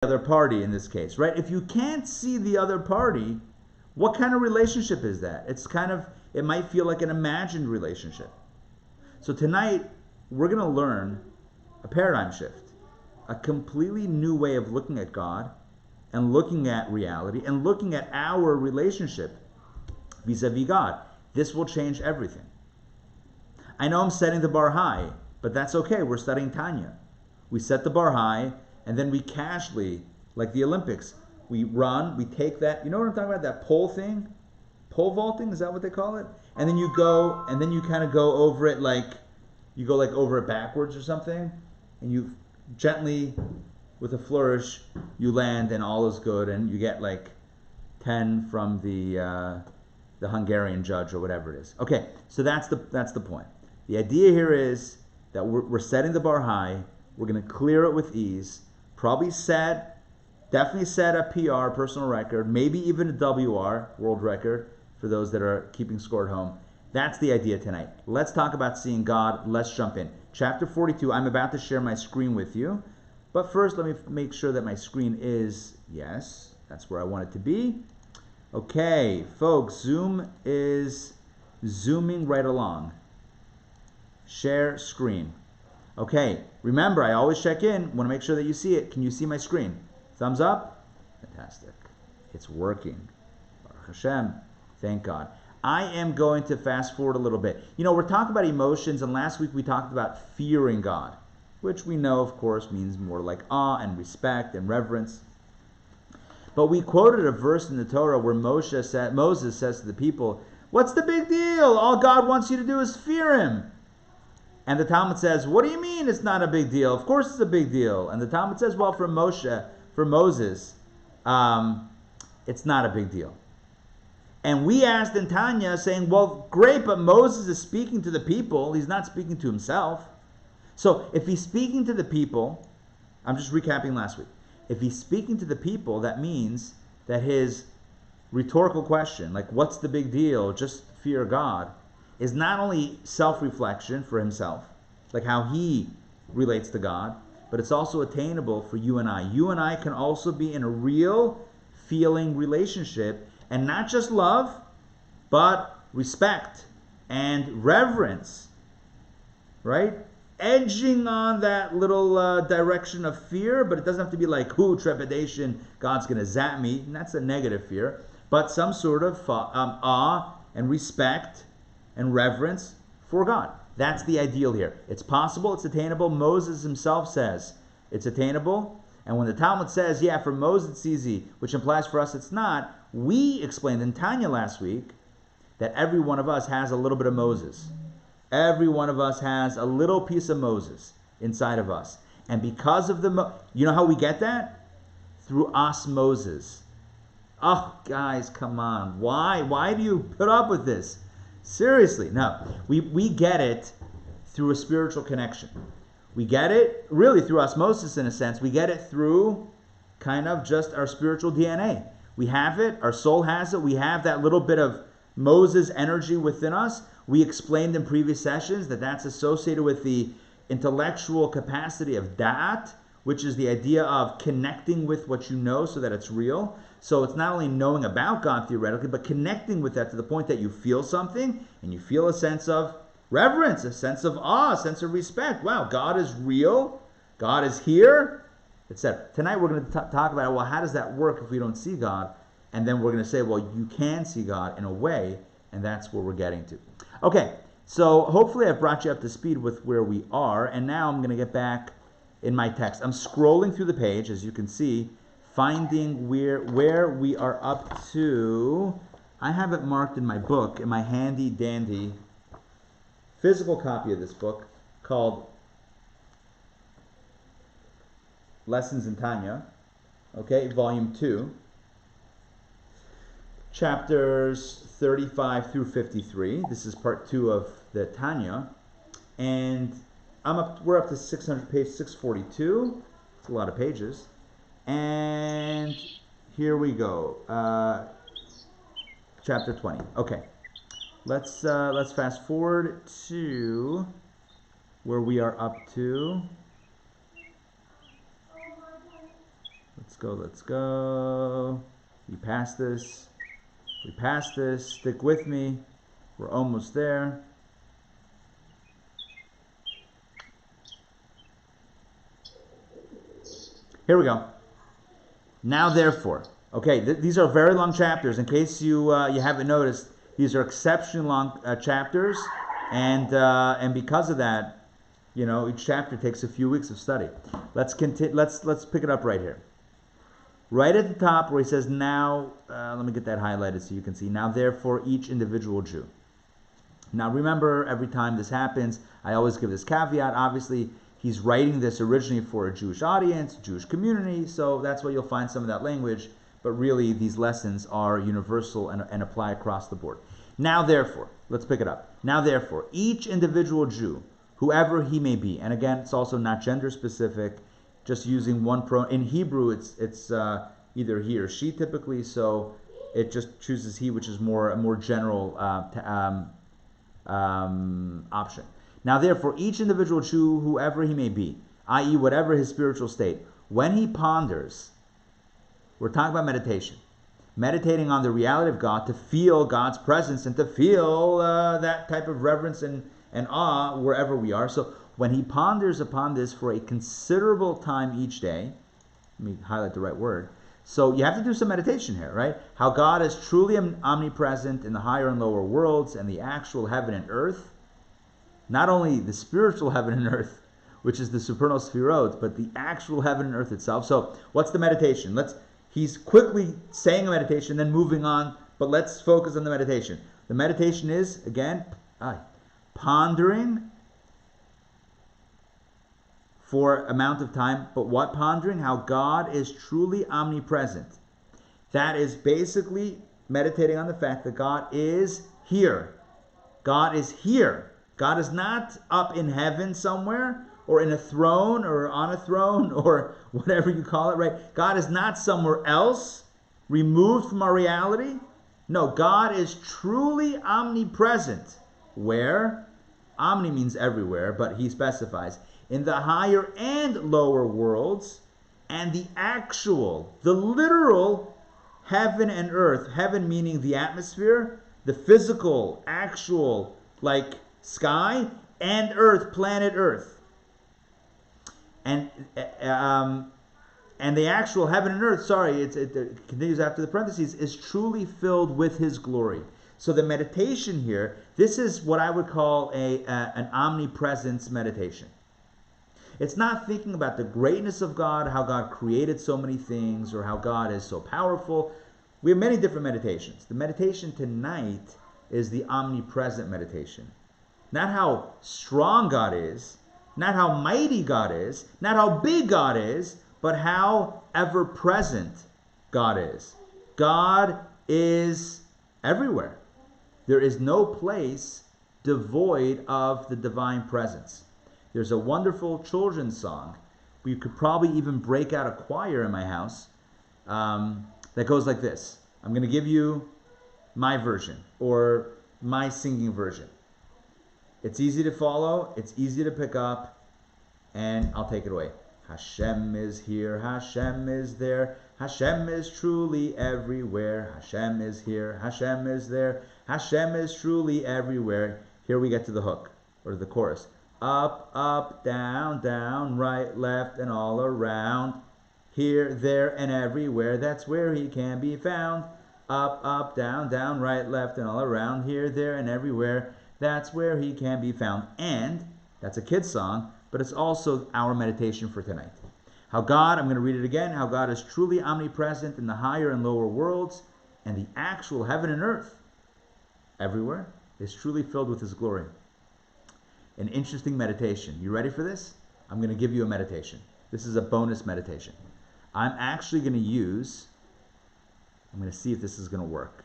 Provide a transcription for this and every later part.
the other party in this case, right? If you can't see the other party, what kind of relationship is that? It might feel like an imagined relationship. So tonight, we're going to learn a paradigm shift, a completely new way of looking at God and looking at reality and looking at our relationship vis-a-vis God. This will change everything. I know I'm setting the bar high, but that's okay. We're studying Tanya. We set the bar high, and then we casually, like the Olympics, we run, we take that, you know what I'm talking about, that pole thing? Pole vaulting, is that what they call it? And then you go, and then you kind of go over it like, you go like over it backwards or something, and you gently, with a flourish, you land and all is good, and you get like 10 from the Hungarian judge or whatever it is. Okay, so that's the point. The idea here is that we're setting the bar high, we're going to clear it with ease, definitely set a PR, personal record, maybe even a WR, world record, for those that are keeping score at home. That's the idea tonight. Let's talk about seeing God. Let's jump in. Chapter 42, I'm about to share my screen with you. But first, let me make sure that my screen is, yes, that's where I want it to be. Okay, folks, Zoom is zooming right along. Share screen. Okay, remember, I always check in, want to make sure that you see it. Can you see my screen? Thumbs up? Fantastic. It's working. Baruch Hashem. Thank God. I am going to fast forward a little bit. You know, we're talking about emotions, and last week we talked about fearing God, which we know, of course, means more like awe and respect and reverence. But we quoted a verse in the Torah where Moses says to the people, "What's the big deal? All God wants you to do is fear Him." And the Talmud says, "What do you mean it's not a big deal? Of course it's a big deal." And the Talmud says, well, for Moses, it's not a big deal. And we asked in Tanya, saying, well, great, but Moses is speaking to the people. He's not speaking to himself. So if he's speaking to the people, I'm just recapping last week. If he's speaking to the people, that means that his rhetorical question, like, what's the big deal? Just fear God, is not only self-reflection for himself, like how he relates to God, but it's also attainable for you and I. You and I can also be in a real feeling relationship, and not just love, but respect and reverence, right? Edging on that little direction of fear, but it doesn't have to be like, trepidation, God's going to zap me. And that's a negative fear. But some sort of awe and respect and reverence for God. That's the ideal here. It's possible, it's attainable. Moses himself says it's attainable. And when the Talmud says, yeah, for Moses it's easy, which implies for us it's not, we explained in Tanya last week that every one of us has a little bit of Moses. Every one of us has a little piece of Moses inside of us. And because of you know how we get that? Through osmosis. Oh, guys, come on. Why? Why do you put up with this? Seriously. No, we get it through a spiritual connection. We get it really through osmosis in a sense. We get it through kind of just our spiritual DNA. We have it. Our soul has it. We have that little bit of Moses energy within us. We explained in previous sessions that that's associated with the intellectual capacity of da'at, which is the idea of connecting with what you know so that it's real. So it's not only knowing about God theoretically, but connecting with that to the point that you feel something and you feel a sense of reverence, a sense of awe, a sense of respect. Wow, God is real. God is here, etc. Tonight we're going to talk about, well, how does that work if we don't see God? And then we're going to say, well, you can see God in a way, and that's where we're getting to. Okay, so hopefully I've brought you up to speed with where we are, and now I'm going to get back in my text. I'm scrolling through the page, as you can see, finding where we are up to. I have it marked in my book, in my handy-dandy physical copy of this book called Lessons in Tanya, okay, Volume 2, chapters 35 through 53. This is part 2 of the Tanya, and we're up to page 642. It's a lot of pages. And here we go. Chapter 20. Okay. Let's fast forward to where we are up to. Let's go. We passed this. Stick with me. We're almost there. Here we go. Now therefore. Okay, these are very long chapters. In case you haven't noticed, these are exceptionally long chapters, and because of that, each chapter takes a few weeks of study. Let's continue. Let's pick it up right here. Right at the top where he says, now, let me get that highlighted so you can see. Now therefore each individual Jew. Now remember, every time this happens, I always give this caveat. Obviously, he's writing this originally for a Jewish audience, Jewish community, so that's why you'll find some of that language. But really, these lessons are universal and apply across the board. Now therefore, let's pick it up. Now therefore, each individual Jew, whoever he may be, and again, it's also not gender specific, just using one pronoun. In Hebrew, it's either he or she typically, so it just chooses he, which is a more general option. Now therefore, each individual Jew, whoever he may be, i.e. whatever his spiritual state, when he ponders, we're talking about meditation, meditating on the reality of God, to feel God's presence and to feel that type of reverence and awe wherever we are. So when he ponders upon this for a considerable time each day, let me highlight the right word. So you have to do some meditation here, right? How God is truly omnipresent in the higher and lower worlds and the actual heaven and earth. Not only the spiritual heaven and earth, which is the supernal sphirot, but the actual heaven and earth itself. So what's the meditation? He's quickly saying a meditation, then moving on, but let's focus on the meditation. The meditation is, again, pondering for amount of time, but what pondering? How God is truly omnipresent. That is basically meditating on the fact that God is here. God is here. God is not up in heaven somewhere, or in a throne, or on a throne, or whatever you call it, right? God is not somewhere else, removed from our reality. No, God is truly omnipresent. Where? Omni means everywhere, but he specifies. In the higher and lower worlds, and the actual, the literal heaven and earth. Heaven meaning the atmosphere, the physical, actual, like sky, and earth, planet earth. And the actual heaven and earth, it continues after the parentheses, is truly filled with his glory. So the meditation here, this is what I would call an omnipresence meditation. It's not thinking about the greatness of God, how God created so many things, or how God is so powerful. We have many different meditations. The meditation tonight is the omnipresent meditation. Not how strong God is, not how mighty God is, not how big God is, but how ever-present God is. God is everywhere. There is no place devoid of the divine presence. There's a wonderful children's song. We could probably even break out a choir in my house that goes like this. I'm going to give you my version, or my singing version. It's easy to follow, it's easy to pick up, and I'll take it away. Hashem is here, Hashem is there, Hashem is truly everywhere, Hashem is here, Hashem is there, Hashem is truly everywhere. Here we get to the hook, or the chorus. Up, up, down, down, right, left, and all around. Here, there, and everywhere, that's where he can be found. Up, up, down, down, right, left, and all around. Here, there, and everywhere, that's where he can be found. And, that's a kid's song, but it's also our meditation for tonight. How God, I'm going to read it again, how God is truly omnipresent in the higher and lower worlds, and the actual heaven and earth, everywhere, is truly filled with his glory. An interesting meditation. You ready for this? I'm going to give you a meditation. This is a bonus meditation. I'm actually going to I'm going to see if this is going to work.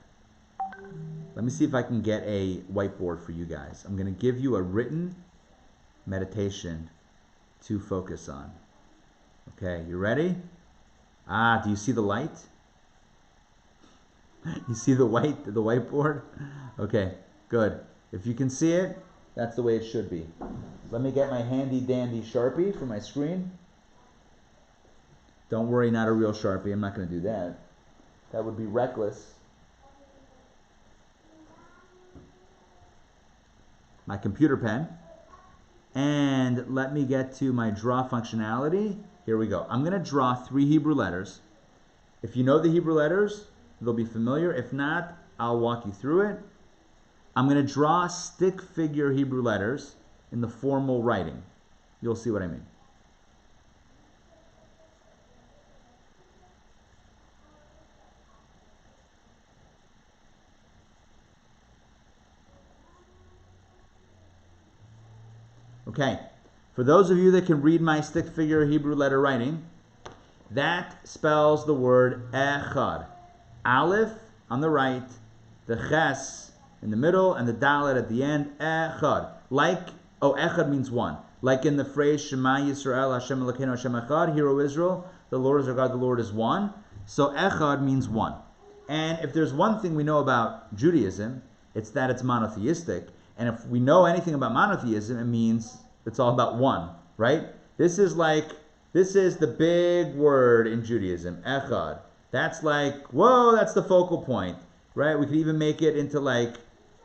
Let me see if I can get a whiteboard for you guys. I'm going to give you a written meditation to focus on. Okay, you ready? Do you see the light? You see the whiteboard? Okay, good. If you can see it, that's the way it should be. Let me get my handy dandy Sharpie for my screen. Don't worry, not a real Sharpie. I'm not going to do that. That would be reckless. My computer pen. And let me get to my draw functionality. Here we go. I'm going to draw 3 Hebrew letters. If you know the Hebrew letters, they'll be familiar. If not, I'll walk you through it. I'm going to draw stick figure Hebrew letters in the formal writing. You'll see what I mean. Okay, for those of you that can read my stick figure Hebrew letter writing, that spells the word echad. Aleph on the right, the ches in the middle, and the dalet at the end, echad. Echad means one. Like in the phrase, Shema Yisrael, Hashem Elokeinu, Hashem Echad, Hear, O Israel, the Lord is our God, the Lord is one. So echad means one. And if there's one thing we know about Judaism, it's that it's monotheistic. And if we know anything about monotheism, it means it's all about one, right? This is the big word in Judaism, echad. That's like, whoa, that's the focal point, right? We could even make it into like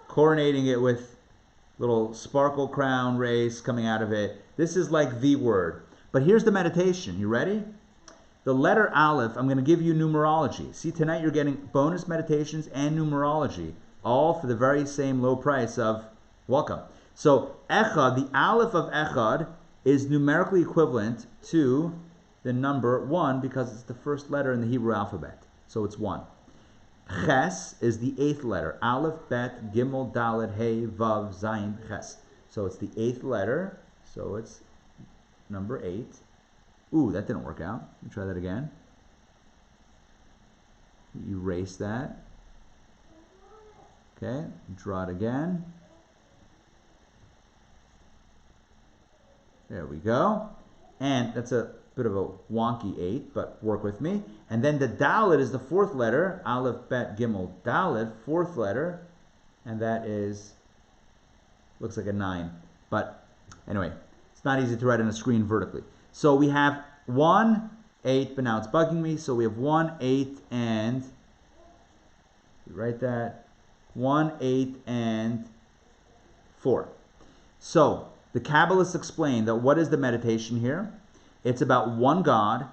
coronating it with little sparkle crown rays coming out of it. This is like the word. But here's the meditation. You ready? The letter Aleph, I'm going to give you numerology. See, tonight you're getting bonus meditations and numerology, all for the very same low price of welcome. So echad, the Aleph of echad, is numerically equivalent to the number 1 because it's the first letter in the Hebrew alphabet. So it's 1. Ches is the 8th letter. Aleph, Bet, Gimel, Dalet, Hey, Vav, Zayin, Ches. So it's the 8th letter. So it's number 8. Ooh, that didn't work out. Let me try that again. Erase that. Okay, draw it again. There we go. And that's a bit of a wonky 8, but work with me. And then the Dalet is the 4th letter. Aleph, Bet, Gimel, Dalet, 4th letter. And that is, looks like a 9. But anyway, it's not easy to write on a screen vertically. So we have 1, 8, but now it's bugging me. So we have 1, 8, and, write that, 1, 8, and 4. So the Kabbalists explain that what is the meditation here? It's about one God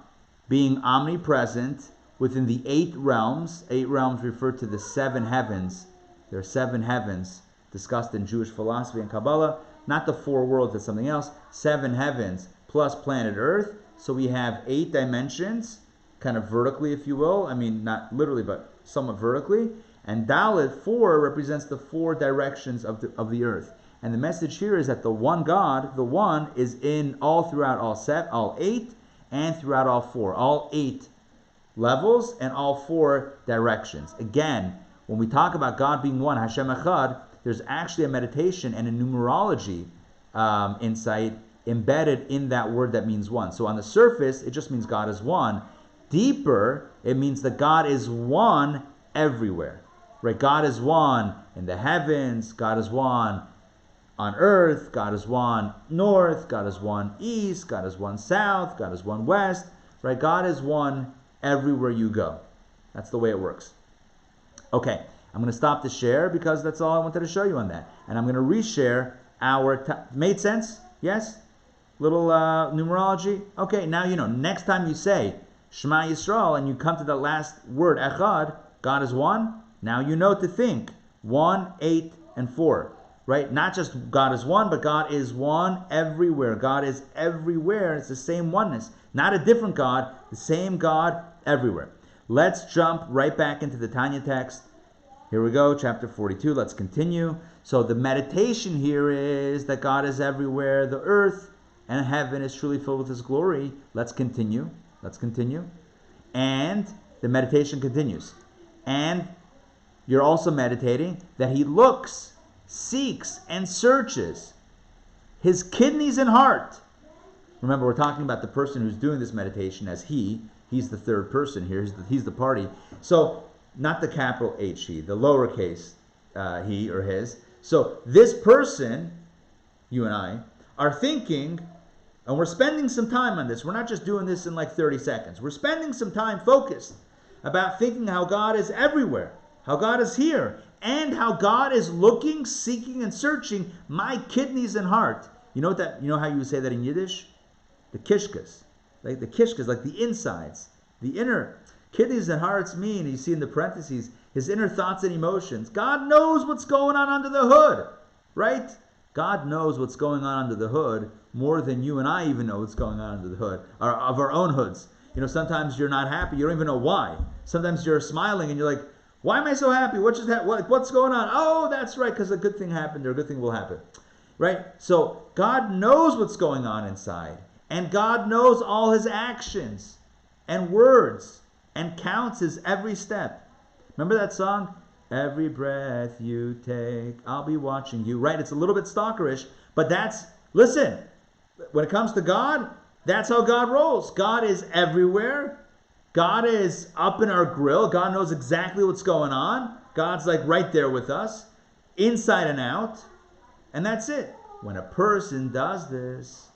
being omnipresent within the 8 realms. 8 realms refer to the 7 heavens. There are 7 heavens discussed in Jewish philosophy and Kabbalah. Not the 4 worlds, that's something else. 7 heavens plus planet Earth. So we have 8 dimensions, kind of vertically, if you will. I mean, not literally, but somewhat vertically. And Dalet, 4, represents the 4 directions of the earth. And the message here is that the one God, the one, is in all throughout all 8, and throughout all 4. All 8 levels and all 4 directions. Again, when we talk about God being one, Hashem Echad, there's actually a meditation and a numerology insight embedded in that word that means one. So on the surface, it just means God is one. Deeper, it means that God is one everywhere. Right? God is one in the heavens, God is one on earth, God is one north, God is one east, God is one south, God is one west. Right? God is one everywhere you go. That's the way it works. Okay, I'm going to stop the share because that's all I wanted to show you on that. And I'm going to reshare our... made sense? Yes? Little numerology? Okay, now you know. Next time you say Shema Yisrael and you come to the last word, Echad, God is one, now you know to think 1, 8, and 4. Right? Not just God is one, but God is one everywhere. God is everywhere. It's the same oneness. Not a different God, the same God everywhere. Let's jump right back into the Tanya text. Here we go, chapter 42. Let's continue. So the meditation here is that God is everywhere. The earth and heaven is truly filled with His glory. Let's continue. Let's continue. And the meditation continues. And you're also meditating that He looks, seeks, and searches His kidneys and heart. Remember, we're talking about the person who's doing this meditation as He. He's the third person here. He's the party. So, not the capital H He, the lowercase he or his. So, this person, you and I, are thinking And we're spending some time on this. We're not just doing this in like 30 seconds. We're spending some time focused about thinking how God is everywhere, how God is here, and how God is looking, seeking, and searching my kidneys and heart. You know how you would say that in Yiddish? The kishkas. Like the kishkas, like the insides. The inner kidneys and hearts mean, you see in the parentheses, his inner thoughts and emotions. God knows what's going on under the hood, right? God knows what's going on under the hood more than you and I even know what's going on under the hood of our own hoods. Sometimes you're not happy. You don't even know why. Sometimes you're smiling and you're like, why am I so happy? What's going on? Oh, that's right, because a good thing happened or a good thing will happen, right? So God knows what's going on inside, and God knows all his actions and words and counts his every step. Remember that song? Every breath you take, I'll be watching you, right? It's a little bit stalkerish, but listen, when it comes to God, that's how God rolls. God is everywhere. God is up in our grill. God knows exactly what's going on. God's like right there with us, inside and out. And that's it. When a person does this,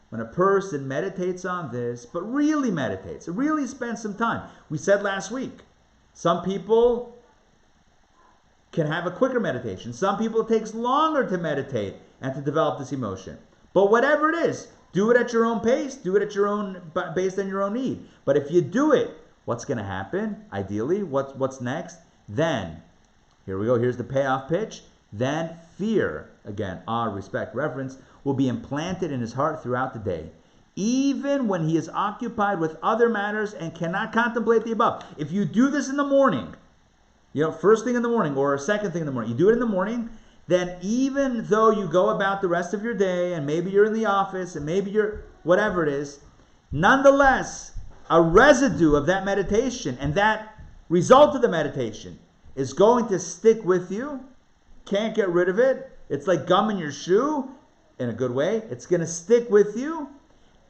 when a person meditates on this, but really meditates, really spends some time. We said last week, some people can have a quicker meditation. Some people it takes longer to meditate and to develop this emotion. But whatever it is, do it at your own pace. Do it at your own, based on your own need. But if you do it, what's going to happen? Ideally, what's next? Then, here we go. Here's the payoff pitch. Then fear, again, awe, respect, reverence, will be implanted in his heart throughout the day, even when he is occupied with other matters and cannot contemplate the above. If you do this in the morning, first thing in the morning or second thing in the morning, you do it in the morning, then even though you go about the rest of your day and maybe you're in the office and maybe you're whatever it is, nonetheless, a residue of that meditation and that result of the meditation is going to stick with you. Can't get rid of it. It's like gum in your shoe, in a good way. It's going to stick with you.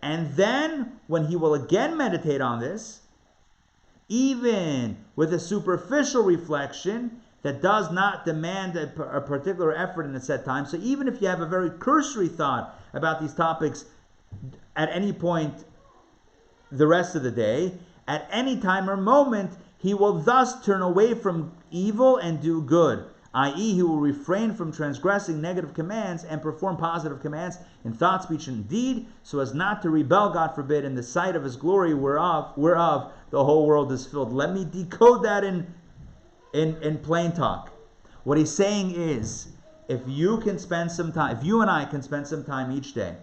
And then when he will again meditate on this, even with a superficial reflection that does not demand a particular effort in a set time. So even if you have a very cursory thought about these topics at any point the rest of the day, at any time or moment, he will thus turn away from evil and do good, i.e. he will refrain from transgressing negative commands and perform positive commands in thought, speech, and deed, so as not to rebel, God forbid, in the sight of his glory whereof the whole world is filled. Let me decode that in plain talk. What he's saying is, if you and I can spend some time each day,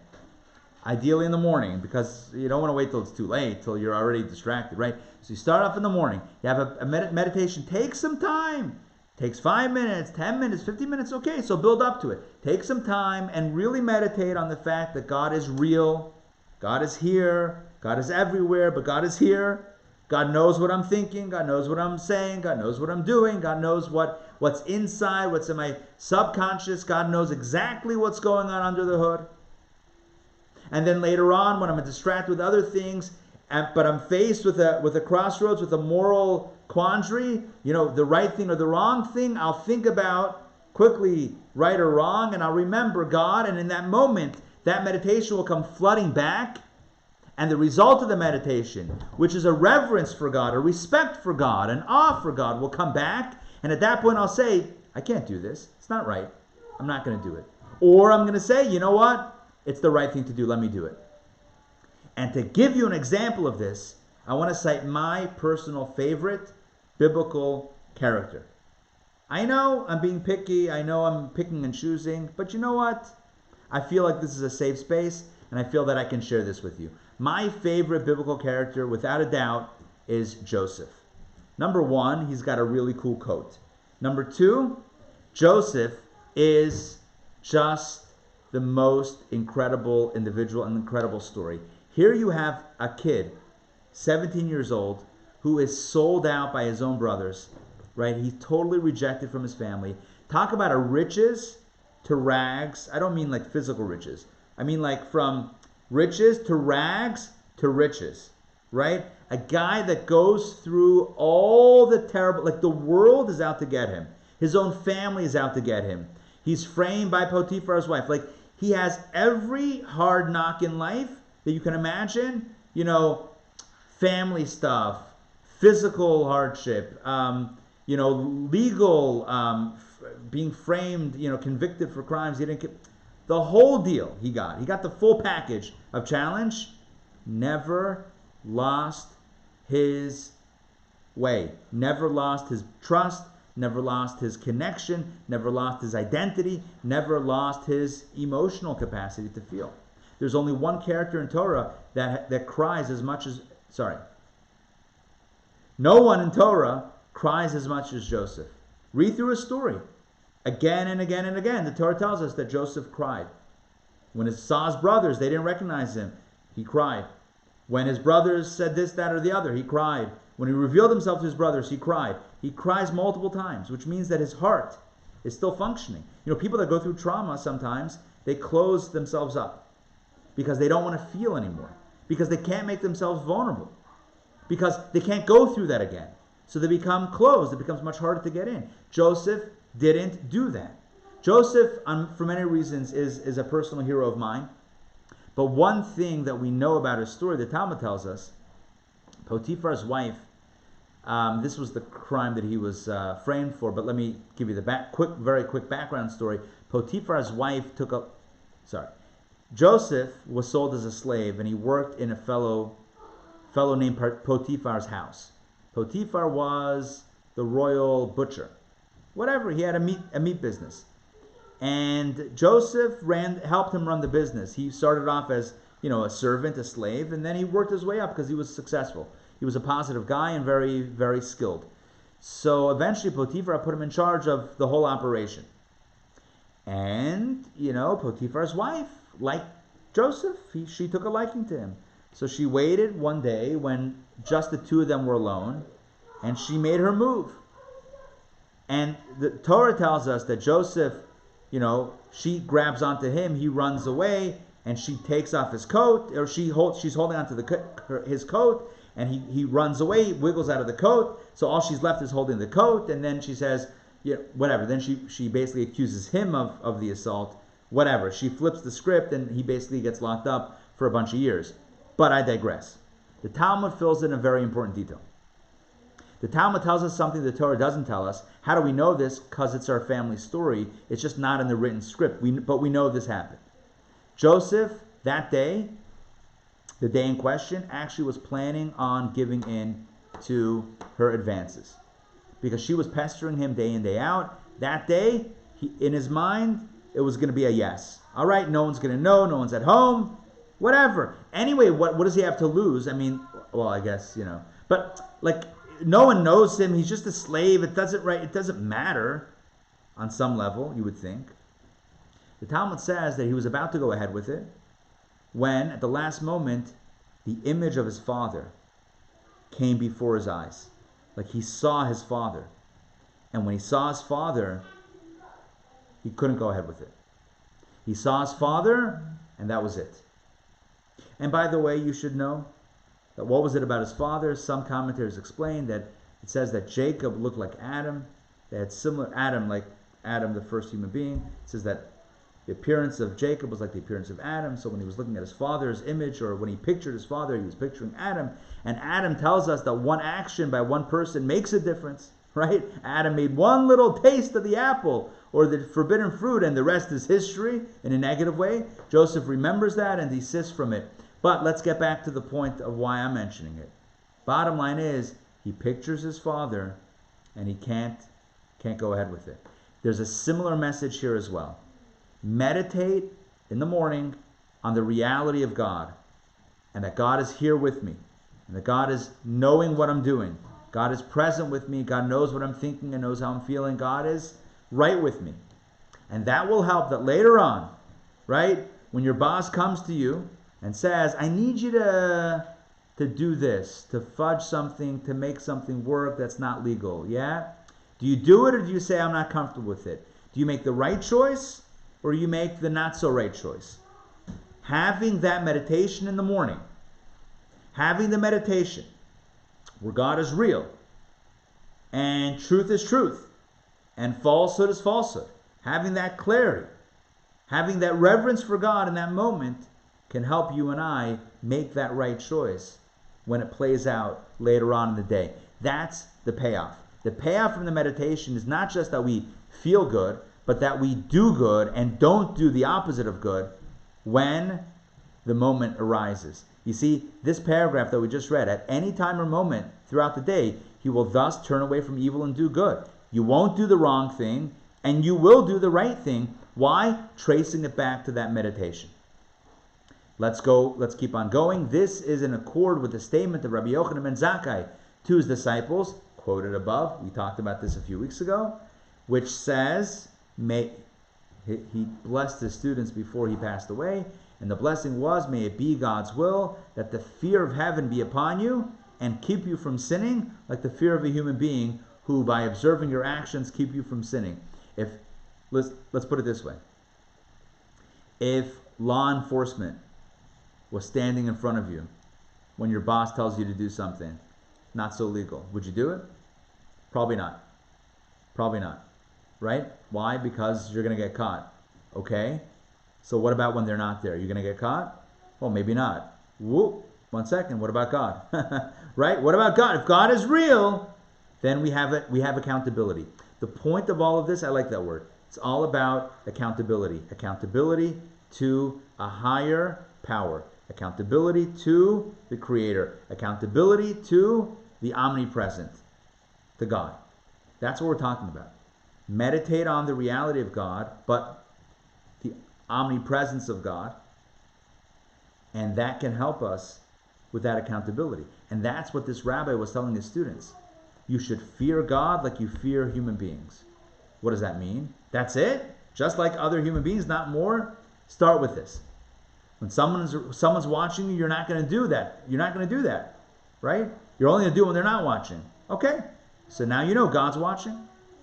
ideally in the morning, because you don't want to wait till it's too late, till you're already distracted, right? So you start off in the morning, you have a meditation, take some time. Takes 5 minutes, 10 minutes, 15 minutes, okay, so build up to it. Take some time and really meditate on the fact that God is real, God is here, God is everywhere, but God is here. God knows what I'm thinking, God knows what I'm saying, God knows what I'm doing, God knows what's inside, what's in my subconscious, God knows exactly what's going on under the hood. And then later on, when I'm distracted with other things, but I'm faced with a crossroads, with a moral quandary, the right thing or the wrong thing, I'll think about quickly right or wrong, and I'll remember God, and in that moment, that meditation will come flooding back, and the result of the meditation, which is a reverence for God, a respect for God, an awe for God, will come back, and at that point I'll say, I can't do this, it's not right, I'm not going to do it. Or I'm going to say, you know what, it's the right thing to do, let me do it. And to give you an example of this, I want to cite my personal favorite biblical character. I know I'm being picky, I know I'm picking and choosing, but you know what? I feel like this is a safe space, and I feel that I can share this with you. My favorite biblical character, without a doubt, is Joseph. Number one, he's got a really cool coat. Number two, Joseph is just the most incredible individual and incredible story. Here you have a kid, 17 years old, who is sold out by his own brothers, right? He's totally rejected from his family. Talk about a riches to rags. I don't mean like physical riches. I mean like from riches to rags to riches, right? A guy that goes through all the terrible, like the world is out to get him. His own family is out to get him. He's framed by Potiphar's wife. Like He has every hard knock in life that you can imagine. Family stuff, physical hardship, legal, being framed, convicted for crimes he didn't get. The whole deal he got. He got the full package of challenge. Never lost his way. Never lost his trust. Never lost his connection. Never lost his identity. Never lost his emotional capacity to feel. There's only one character in Torah that cries as much as... No one in Torah cries as much as Joseph. Read through his story. Again and again and again, the Torah tells us that Joseph cried. When he saw his brothers, they didn't recognize him. He cried. When his brothers said this, that, or the other, he cried. When he revealed himself to his brothers, he cried. He cries multiple times, which means that his heart is still functioning. People that go through trauma sometimes, they close themselves up because they don't want to feel anymore, because they can't make themselves vulnerable, because they can't go through that again. So they become closed. It becomes much harder to get in. Joseph didn't do that. Joseph, for many reasons, is a personal hero of mine. But one thing that we know about his story, the Talmud tells us, Potiphar's wife, this was the crime that he was framed for, but let me give you the very quick background story. Potiphar's wife Joseph was sold as a slave, and he worked in a fellow named Potiphar's house. Potiphar was the royal butcher. Whatever, he had a meat business. And Joseph helped him run the business. He started off as, a servant, a slave, and then he worked his way up because he was successful. He was a positive guy and very, very skilled. So eventually Potiphar put him in charge of the whole operation. And, Potiphar's wife, like Joseph, she took a liking to him. So she waited one day when just the two of them were alone, and she made her move. And the Torah tells us that Joseph, she grabs onto him, he runs away, and she takes off his coat, or she's holding onto his coat, and he runs away, wiggles out of the coat, so all she's left is holding the coat, and then she says, whatever. Then she basically accuses him of the assault, whatever. She flips the script, and he basically gets locked up for a bunch of years. But I digress. The Talmud fills in a very important detail. The Talmud tells us something the Torah doesn't tell us. How do we know this? Because it's our family story. It's just not in the written script. But we know this happened. Joseph, that day, the day in question, actually was planning on giving in to her advances. Because she was pestering him day in, day out. That day, in his mind, it was going to be a yes. All right, no one's going to know. No one's at home. Whatever. Anyway, what does he have to lose? I mean, well, I guess, But, no one knows him. He's just a slave. It doesn't matter on some level, you would think. The Talmud says that he was about to go ahead with it when, at the last moment, the image of his father came before his eyes. Like he saw his father. And when he saw his father, he couldn't go ahead with it. He saw his father, and that was it. And by the way, you should know that what was it about his father? Some commentators explain that it says that Jacob looked like Adam. They had similar like Adam, the first human being. It says that the appearance of Jacob was like the appearance of Adam. So when he was looking at his father's image, or when he pictured his father, he was picturing Adam. And Adam tells us that one action by one person makes a difference, right? Adam made one little taste of the apple or the forbidden fruit, and the rest is history in a negative way. Joseph remembers that and desists from it. But let's get back to the point of why I'm mentioning it. Bottom line is, he pictures his father, and he can't go ahead with it. There's a similar message here as well. Meditate in the morning on the reality of God, and that God is here with me, and that God is knowing what I'm doing. God is present with me. God knows what I'm thinking and knows how I'm feeling. God is right with me. And that will help that later on, right, when your boss comes to you and says, I need you to do this, to fudge something, to make something work that's not legal, yeah? Do you do it, or do you say, I'm not comfortable with it? Do you make the right choice, or you make the not so right choice? Having that meditation in the morning, having the meditation where God is real, and truth is truth, and falsehood is falsehood, having that clarity, Having that reverence for God in that moment can help you and I make that right choice when it plays out later on in the day. That's the payoff. The payoff from the meditation is not just that we feel good, but that we do good and don't do the opposite of good when the moment arises. You see, this paragraph that we just read, at any time or moment throughout the day, he will thus turn away from evil and do good. You won't do the wrong thing, and you will do the right thing. Why? Tracing it back to that meditation. Let's keep on going. This is in accord with the statement of Rabbi Yochanan ben Zakkai to his disciples, quoted above. We talked about this a few weeks ago, which says, he blessed his students before he passed away, and the blessing was, may it be God's will that the fear of heaven be upon you and keep you from sinning, like the fear of a human being who, by observing your actions, keep you from sinning. Let's put it this way. If law enforcement was standing in front of you when your boss tells you to do something not so legal, would you do it? Probably not. Probably not. Right? Why? Because you're going to get caught. Okay? So what about when they're not there? You're going to get caught? Well, maybe not. Whoop. 1 second. What about God? Right? What about God? If God is real, then we have accountability. The point of all of this, I like that word. It's all about accountability. Accountability to a higher power. Accountability to the Creator. Accountability to the Omnipresent, to God. That's what we're talking about. Meditate on the reality of God, but the omnipresence of God, and that can help us with that accountability. And that's what this rabbi was telling his students. You should fear God like you fear human beings. What does that mean? That's it? Just like other human beings, not more? Start with this. When someone's watching you, you're not going to do that. You're not going to do that, right? You're only going to do it when they're not watching. Okay, so now you know God's watching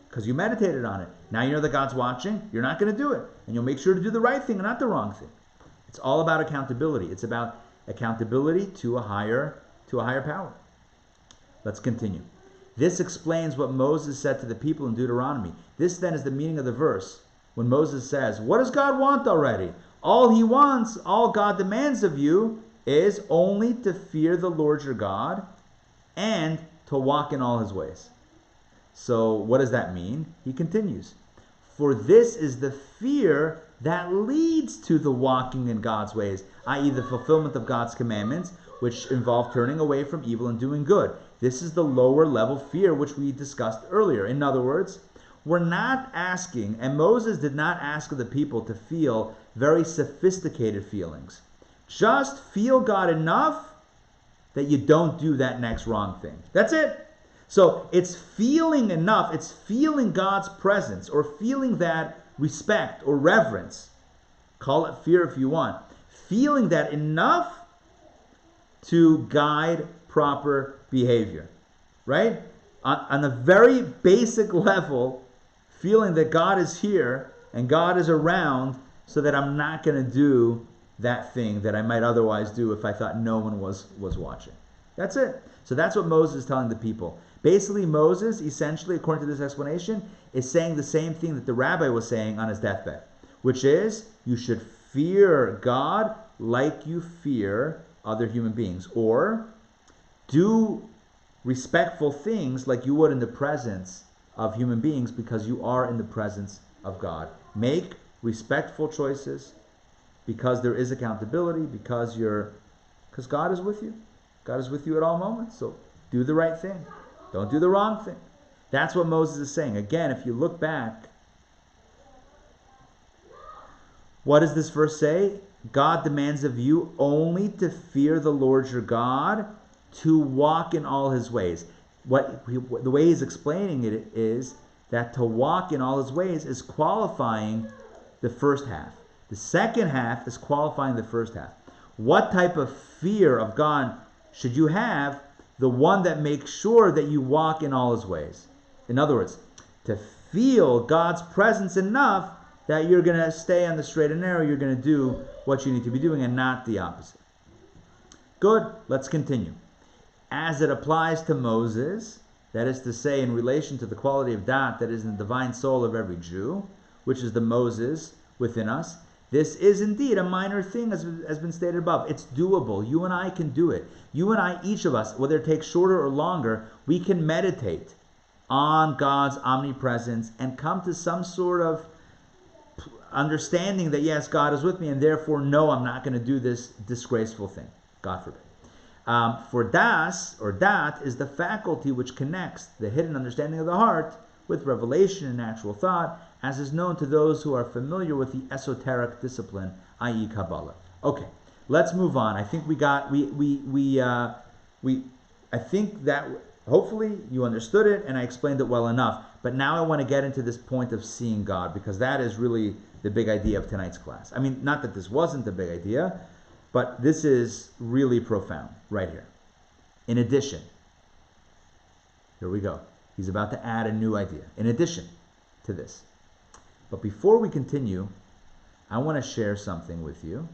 because you meditated on it. Now you know that God's watching. You're not going to do it, and you'll make sure to do the right thing and not the wrong thing. It's all about accountability. It's about accountability to a higher power. Let's continue. This explains what Moses said to the people in Deuteronomy. This then is the meaning of the verse when Moses says, what does God want already? All he wants, all God demands of you is only to fear the Lord your God and to walk in all his ways. So what does that mean? He continues, for this is the fear that leads to the walking in God's ways, i.e. the fulfillment of God's commandments, which involve turning away from evil and doing good. This is the lower level fear which we discussed earlier. In other words, we're not asking, and Moses did not ask of the people to feel very sophisticated feelings. Just feel God enough that you don't do that next wrong thing. That's it. So it's feeling enough, it's feeling God's presence or feeling that respect or reverence. Call it fear if you want. Feeling that enough to guide proper behavior, right? On a very basic level, feeling that God is here and God is around so that I'm not going to do that thing that I might otherwise do if I thought no one was watching. That's it. So that's what Moses is telling the people. Basically, Moses, essentially, according to this explanation, is saying the same thing that the rabbi was saying on his deathbed, which is you should fear God like you fear other human beings, or do respectful things like you would in the presence of human beings because you are in the presence of God. Make respectful choices because there is accountability, because God is with you. God is with you at all moments. So do the right thing. Don't do the wrong thing. That's what Moses is saying. Again, if you look back, what does this verse say? God demands of you only to fear the Lord your God, to walk in all his ways. The way he's explaining it is that to walk in all his ways is qualifying the first half. The second half is qualifying the first half. What type of fear of God should you have? The one that makes sure that you walk in all his ways. In other words, to feel God's presence enough that you're going to stay on the straight and narrow, you're going to do what you need to be doing and not the opposite. Good, let's continue. As it applies to Moses, that is to say in relation to the quality of dat that is in the divine soul of every Jew, which is the Moses within us, This is indeed a minor thing, as has been stated above. It's doable. You and I can do it. You and I, each of us, whether it takes shorter or longer, we can meditate on God's omnipresence and come to some sort of understanding that, yes, God is with me, and therefore, no, I'm not going to do this disgraceful thing. God forbid. For das, or dat, is the faculty which connects the hidden understanding of the heart with revelation and natural thought, as is known to those who are familiar with the esoteric discipline, i.e. Kabbalah. Okay, let's move on. I think I think that hopefully you understood it and I explained it well enough. But now I want to get into this point of seeing God, because that is really the big idea of tonight's class. I mean, not that this wasn't the big idea, but this is really profound right here. In addition, here we go. He's about to add a new idea. In addition to this. But before we continue, I want to share something with you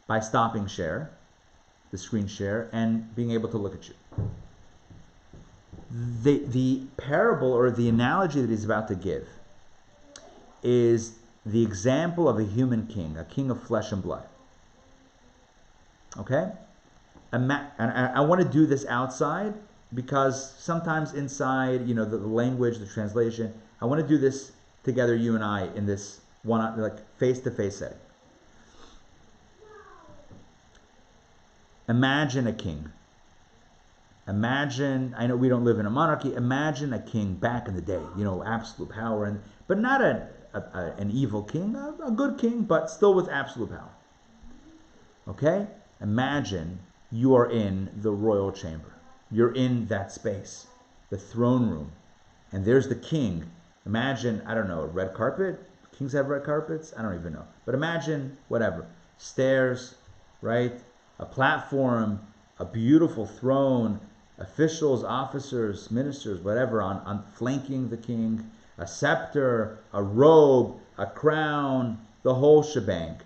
by stopping share, the screen share, and being able to look at you. The parable or the analogy that he's about to give is the example of a human king, a king of flesh and blood. Okay? And I want to do this outside because sometimes inside, the language, the translation, I want to do this together, you and I, in this one, like face-to-face setting. Imagine a king. Imagine, I know we don't live in a monarchy, imagine a king back in the day, absolute power, but not an evil king, a good king, but still with absolute power. Okay? Imagine you are in the royal chamber. You're in that space, the throne room, and there's the king. Imagine, I don't know, a red carpet? Kings have red carpets? I don't even know. But imagine, whatever, stairs, right? A platform, a beautiful throne, officials, officers, ministers, whatever, on flanking the king, a scepter, a robe, a crown, the whole shebang.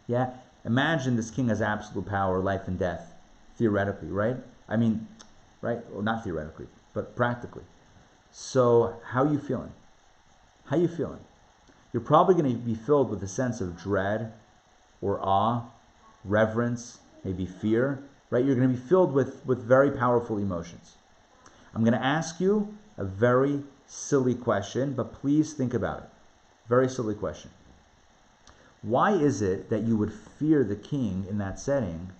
Yeah? Imagine this king has absolute power, life and death, theoretically, right? I mean, right? Well, not theoretically, but practically. So, how are you feeling? How are you feeling? You're probably going to be filled with a sense of dread or awe, reverence, maybe fear, right? You're going to be filled with very powerful emotions. I'm going to ask you a very silly question, but please think about it. Very silly question. Why is it that you would fear the king in that setting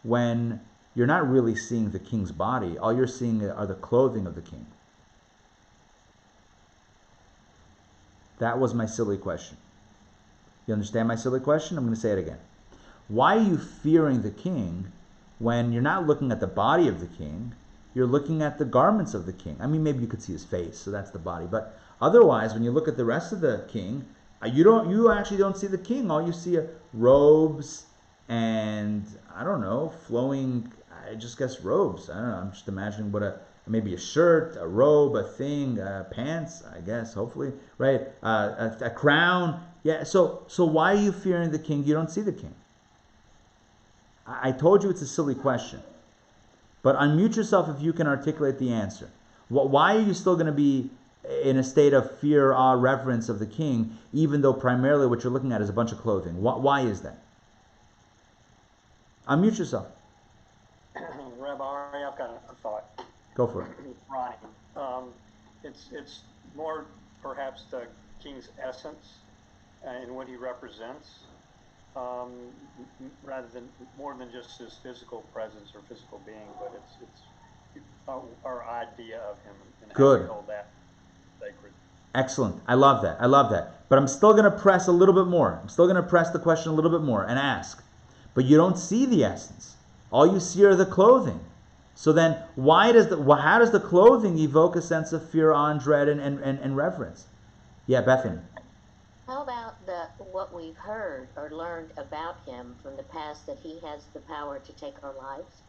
when you're not really seeing the king's body? All you're seeing are the clothing of the king. That was my silly question. You understand my silly question? I'm going to say it again. Why are you fearing the king when you're not looking at the body of the king? You're looking at the garments of the king. I mean, maybe you could see his face, so that's the body. But otherwise, when you look at the rest of the king, you actually don't see the king. All you see are robes and, I don't know, flowing, I just guess robes. I don't know, I'm just imagining maybe a shirt, a robe, a thing, pants, I guess, hopefully, right? A crown. Yeah, so why are you fearing the king? You don't see the king. I told you it's a silly question. But unmute yourself if you can articulate the answer. Why are you still going to be in a state of fear, awe, reverence of the king, even though primarily what you're looking at is a bunch of clothing? Why is that? Unmute yourself. Rabbi, I've got a thought. Go for it. Right. It's more perhaps the king's essence and what he represents, rather than more than just his physical presence or physical being, but it's our idea of him and how we hold that sacred. Excellent. I love that. But I'm still going to press a little bit more. I'm still going to press the question a little bit more and ask. But you don't see the essence. All you see are the clothing. So then, how does the clothing evoke a sense of fear, awe, dread, and reverence? Yeah, Bethany. How about what we've heard or learned about him from the past, that he has the power to take our lives?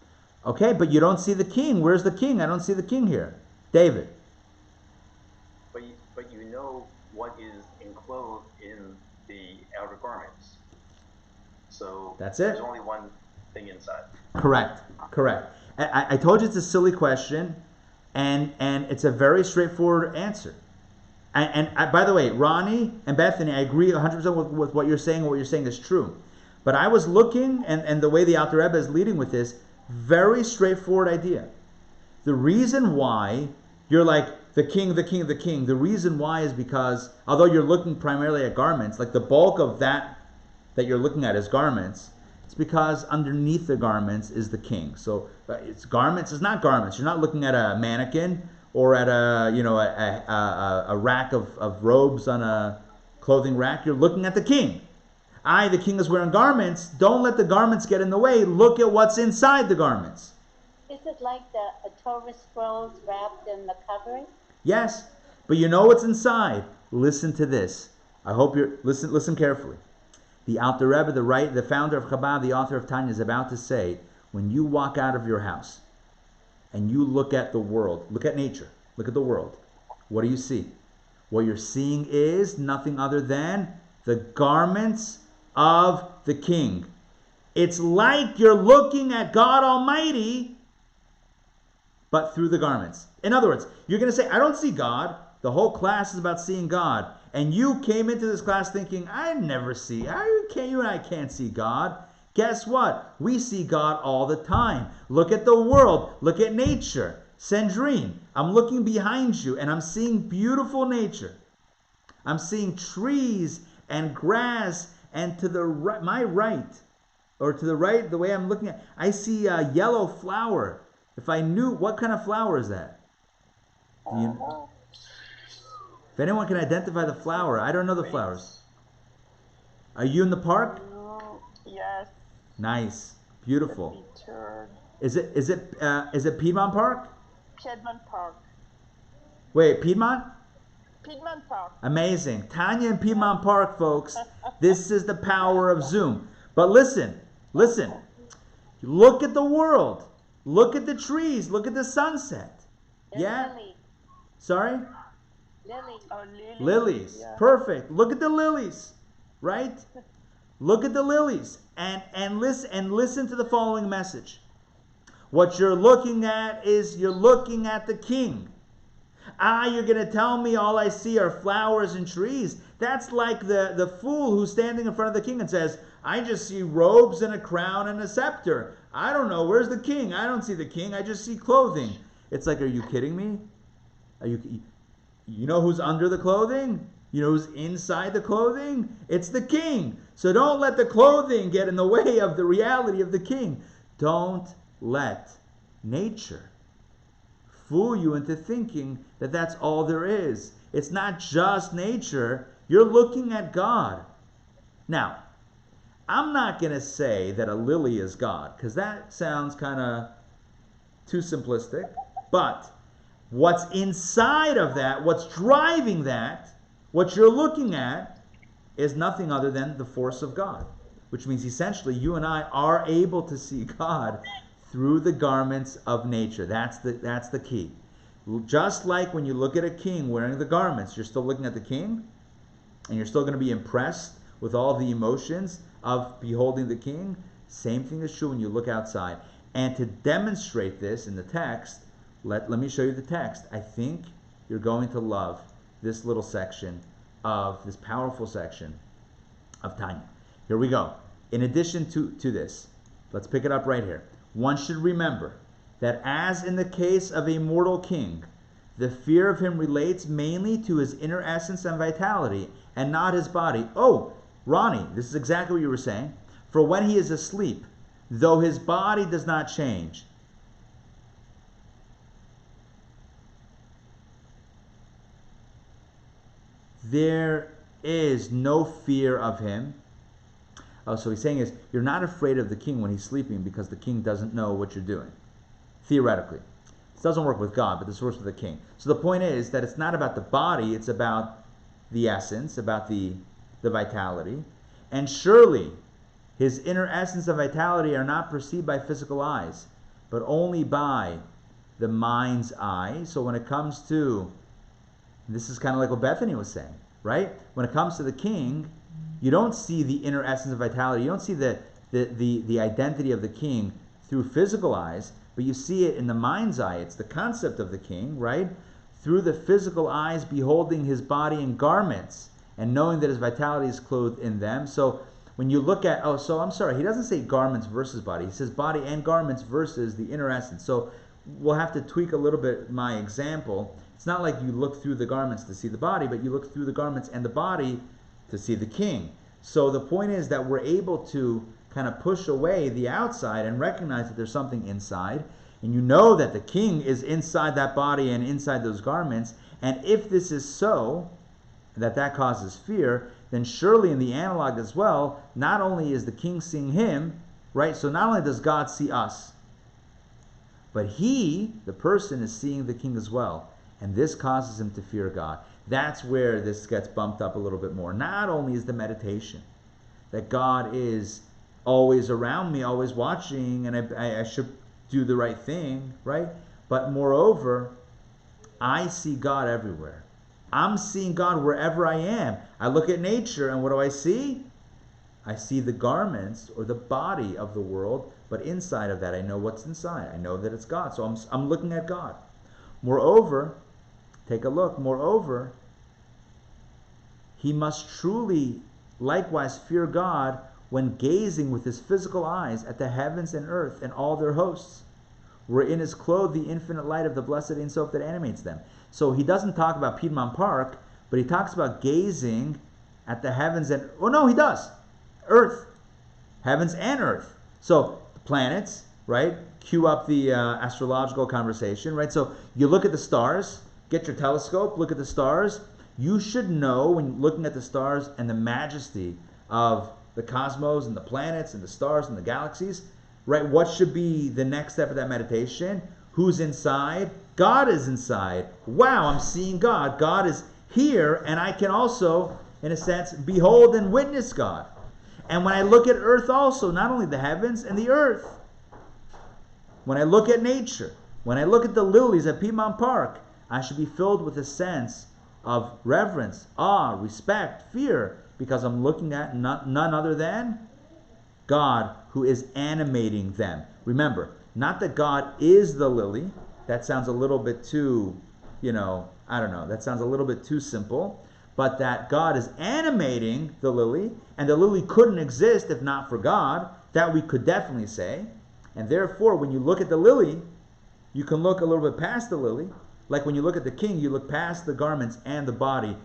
Okay, but you don't see the king. Where's the king? I don't see the king here. David. But you know what is enclosed in the outer garments. So that's it. There's only one thing inside. Correct. I told you it's a silly question, and it's a very straightforward answer. By the way, Ronnie and Bethany, I agree 100% with what you're saying. What you're saying is true. But I was looking, and the way the Alter Rebbe is leading with this, very straightforward idea. The reason why you're like, the king, the king, the king, the reason why is because, although you're looking primarily at garments, like the bulk of that you're looking at is garments, it's because underneath the garments is the king. So it's garments, it's not garments. You're not looking at a mannequin or at a rack of robes on a clothing rack. You're looking at the king. The king is wearing garments. Don't let the garments get in the way. Look at what's inside the garments. Is it like the Torah scrolls wrapped in the covering? Yes, but you know what's inside. Listen to this. I hope you're listen carefully. The Alter Rebbe, the founder of Chabad, the author of Tanya, is about to say, when you walk out of your house and you look at the world, look at nature, look at the world, what do you see? What you're seeing is nothing other than the garments of the king. It's like you're looking at God Almighty, but through the garments. In other words, you're going to say, I don't see God. The whole class is about seeing God. And you came into this class thinking, I never see. You and I can't see God. Guess what? We see God all the time. Look at the world. Look at nature. Sandrine, I'm looking behind you and I'm seeing beautiful nature. I'm seeing trees and grass, and to the right, my right, or to the right, the way I'm looking at, I see a yellow flower. If I knew, what kind of flower is that? If anyone can identify the flower, I don't know the flowers. Are you in the park? Yes. Nice, beautiful. Is it Piedmont Park? Piedmont Park. Wait, Piedmont? Piedmont Park. Amazing. Tanya in Piedmont Park, folks. This is the power of Zoom. But listen. Look at the world. Look at the trees. Look at the sunset. Yeah? Lily. Sorry? Lily. Oh, Lilies. Yeah. Perfect. Look at the lilies. Right? Look at the lilies. And listen to the following message. What you're looking at is you're looking at the king. You're going to tell me all I see are flowers and trees. That's like the fool who's standing in front of the king and says, I just see robes and a crown and a scepter. I don't know. Where's the king? I don't see the king. I just see clothing. It's like, are you kidding me? You know who's under the clothing? You know who's inside the clothing? It's the king. So don't let the clothing get in the way of the reality of the king. Don't let nature fool you into thinking that that's all there is. It's not just nature. You're looking at God. Now, I'm not going to say that a lily is God, because that sounds kind of too simplistic. But what's inside of that, what's driving that, what you're looking at, is nothing other than the force of God. Which means essentially you and I are able to see God through the garments of nature. That's the key. Just like when you look at a king wearing the garments, you're still looking at the king, and you're still going to be impressed with all the emotions of beholding the king. Same thing is true when you look outside. And to demonstrate this in the text, let me show you the text. I think you're going to love this little section of this powerful section of Tanya. Here we go. In addition to this, let's pick it up right here. One should remember that as in the case of a mortal king, the fear of him relates mainly to his inner essence and vitality, and not his body. Oh, Ronnie, this is exactly what you were saying. For when he is asleep, though his body does not change, there is no fear of him. Oh, so he's saying is, you're not afraid of the king when he's sleeping because the king doesn't know what you're doing. Theoretically. This doesn't work with God, but this works with the king. So the point is that it's not about the body, it's about the essence, about the vitality. And surely, his inner essence and vitality are not perceived by physical eyes, but only by the mind's eye. So when it comes to, this is kind of like what Bethany was saying, right? When it comes to the king, you don't see the inner essence of vitality. You don't see the identity of the king through physical eyes, but you see it in the mind's eye. It's the concept of the king, right? through the physical eyes beholding his body and garments, and knowing that his vitality is clothed in them. So when you look at, he doesn't say garments versus body. He says body and garments versus the inner essence. So we'll have to tweak a little bit my example. It's not like you look through the garments to see the body, but you look through the garments and the body to see the king. So the point is that we're able to kind of push away the outside and recognize that there's something inside. And you know that the king is inside that body and inside those garments. And if this is so, that causes fear, then surely in the analog as well, not only is the king seeing him, right? So not only does God see us, but he, the person, is seeing the king as well. And this causes him to fear God. That's where this gets bumped up a little bit more. Not only is the meditation, that God is always around me, always watching, and I should do the right thing, right? But moreover, I see God everywhere. I'm seeing God wherever I am. I look at nature, and what do I see? I see the garments or the body of the world, but inside of that, I know what's inside. I know that it's God. So I'm looking at God. Moreover, take a look. Moreover, he must truly likewise fear God when gazing with his physical eyes at the heavens and earth and all their hosts, wherein is clothed the infinite light of the blessed Ein Sof that animates them. So he doesn't talk about Piedmont Park, but he talks about gazing at the heavens and, he does. Earth. Heavens and earth. So the planets, right? Cue up the astrological conversation, right? So you look at the stars, get your telescope, look at the stars. You should know when looking at the stars and the majesty of the cosmos and the planets and the stars and the galaxies, right? What should be the next step of that meditation? Who's inside? God is inside. Wow, I'm seeing God. God is here, and I can also, in a sense, behold and witness God. And when I look at earth also, not only the heavens and the earth, when I look at nature, when I look at the lilies at Piedmont Park, I should be filled with a sense of reverence, awe, respect, fear, because I'm looking at none other than God, who is animating them. Remember, not that God is the lily. That sounds a little bit too, that sounds a little bit too simple. But that God is animating the lily, and the lily couldn't exist if not for God. That we could definitely say. And therefore, when you look at the lily, you can look a little bit past the lily. Like when you look at the king, you look past the garments and the body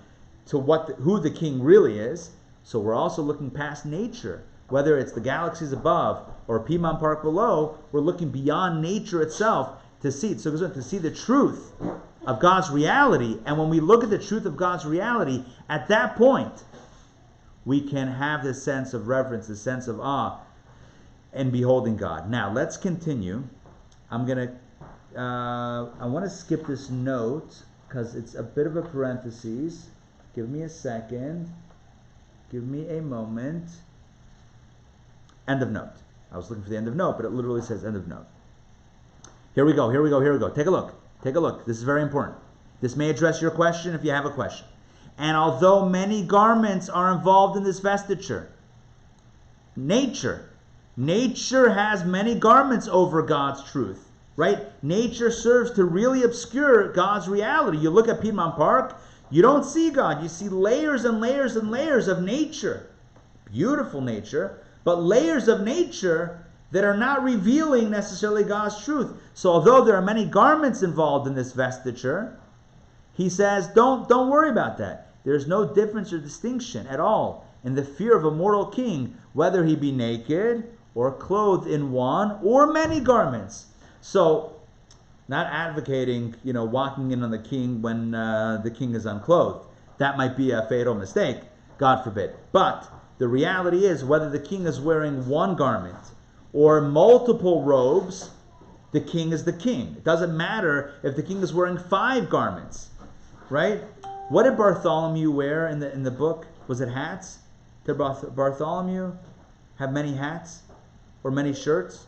to who the king really is. So we're also looking past nature. Whether it's the galaxies above or Piedmont Park below, we're looking beyond nature itself to see it. So to see the truth of God's reality. And when we look at the truth of God's reality, at that point, we can have this sense of reverence, this sense of awe, and beholding God. Now, let's continue. I want to skip this note because it's a bit of a parenthesis. Give me a second. Give me a moment. End of note. I was looking for the end of note, but it literally says end of note. Here we go. Take a look. This is very important. This may address your question if you have a question. And although many garments are involved in this vestiture, nature has many garments over God's truth, right? Nature serves to really obscure God's reality. You look at Piedmont Park, you don't see God. You see layers and layers and layers of nature. Beautiful nature, but layers of nature that are not revealing necessarily God's truth. So although there are many garments involved in this vestiture, he says, don't worry about that. There's no difference or distinction at all in the fear of a mortal king, whether he be naked or clothed in one or many garments. So, not advocating, walking in on the king when the king is unclothed. That might be a fatal mistake, God forbid. But the reality is, whether the king is wearing one garment or multiple robes, the king is the king. It doesn't matter if the king is wearing 5 garments, right? What did Bartholomew wear in the book? Was it hats? Did Bartholomew have many hats or many shirts?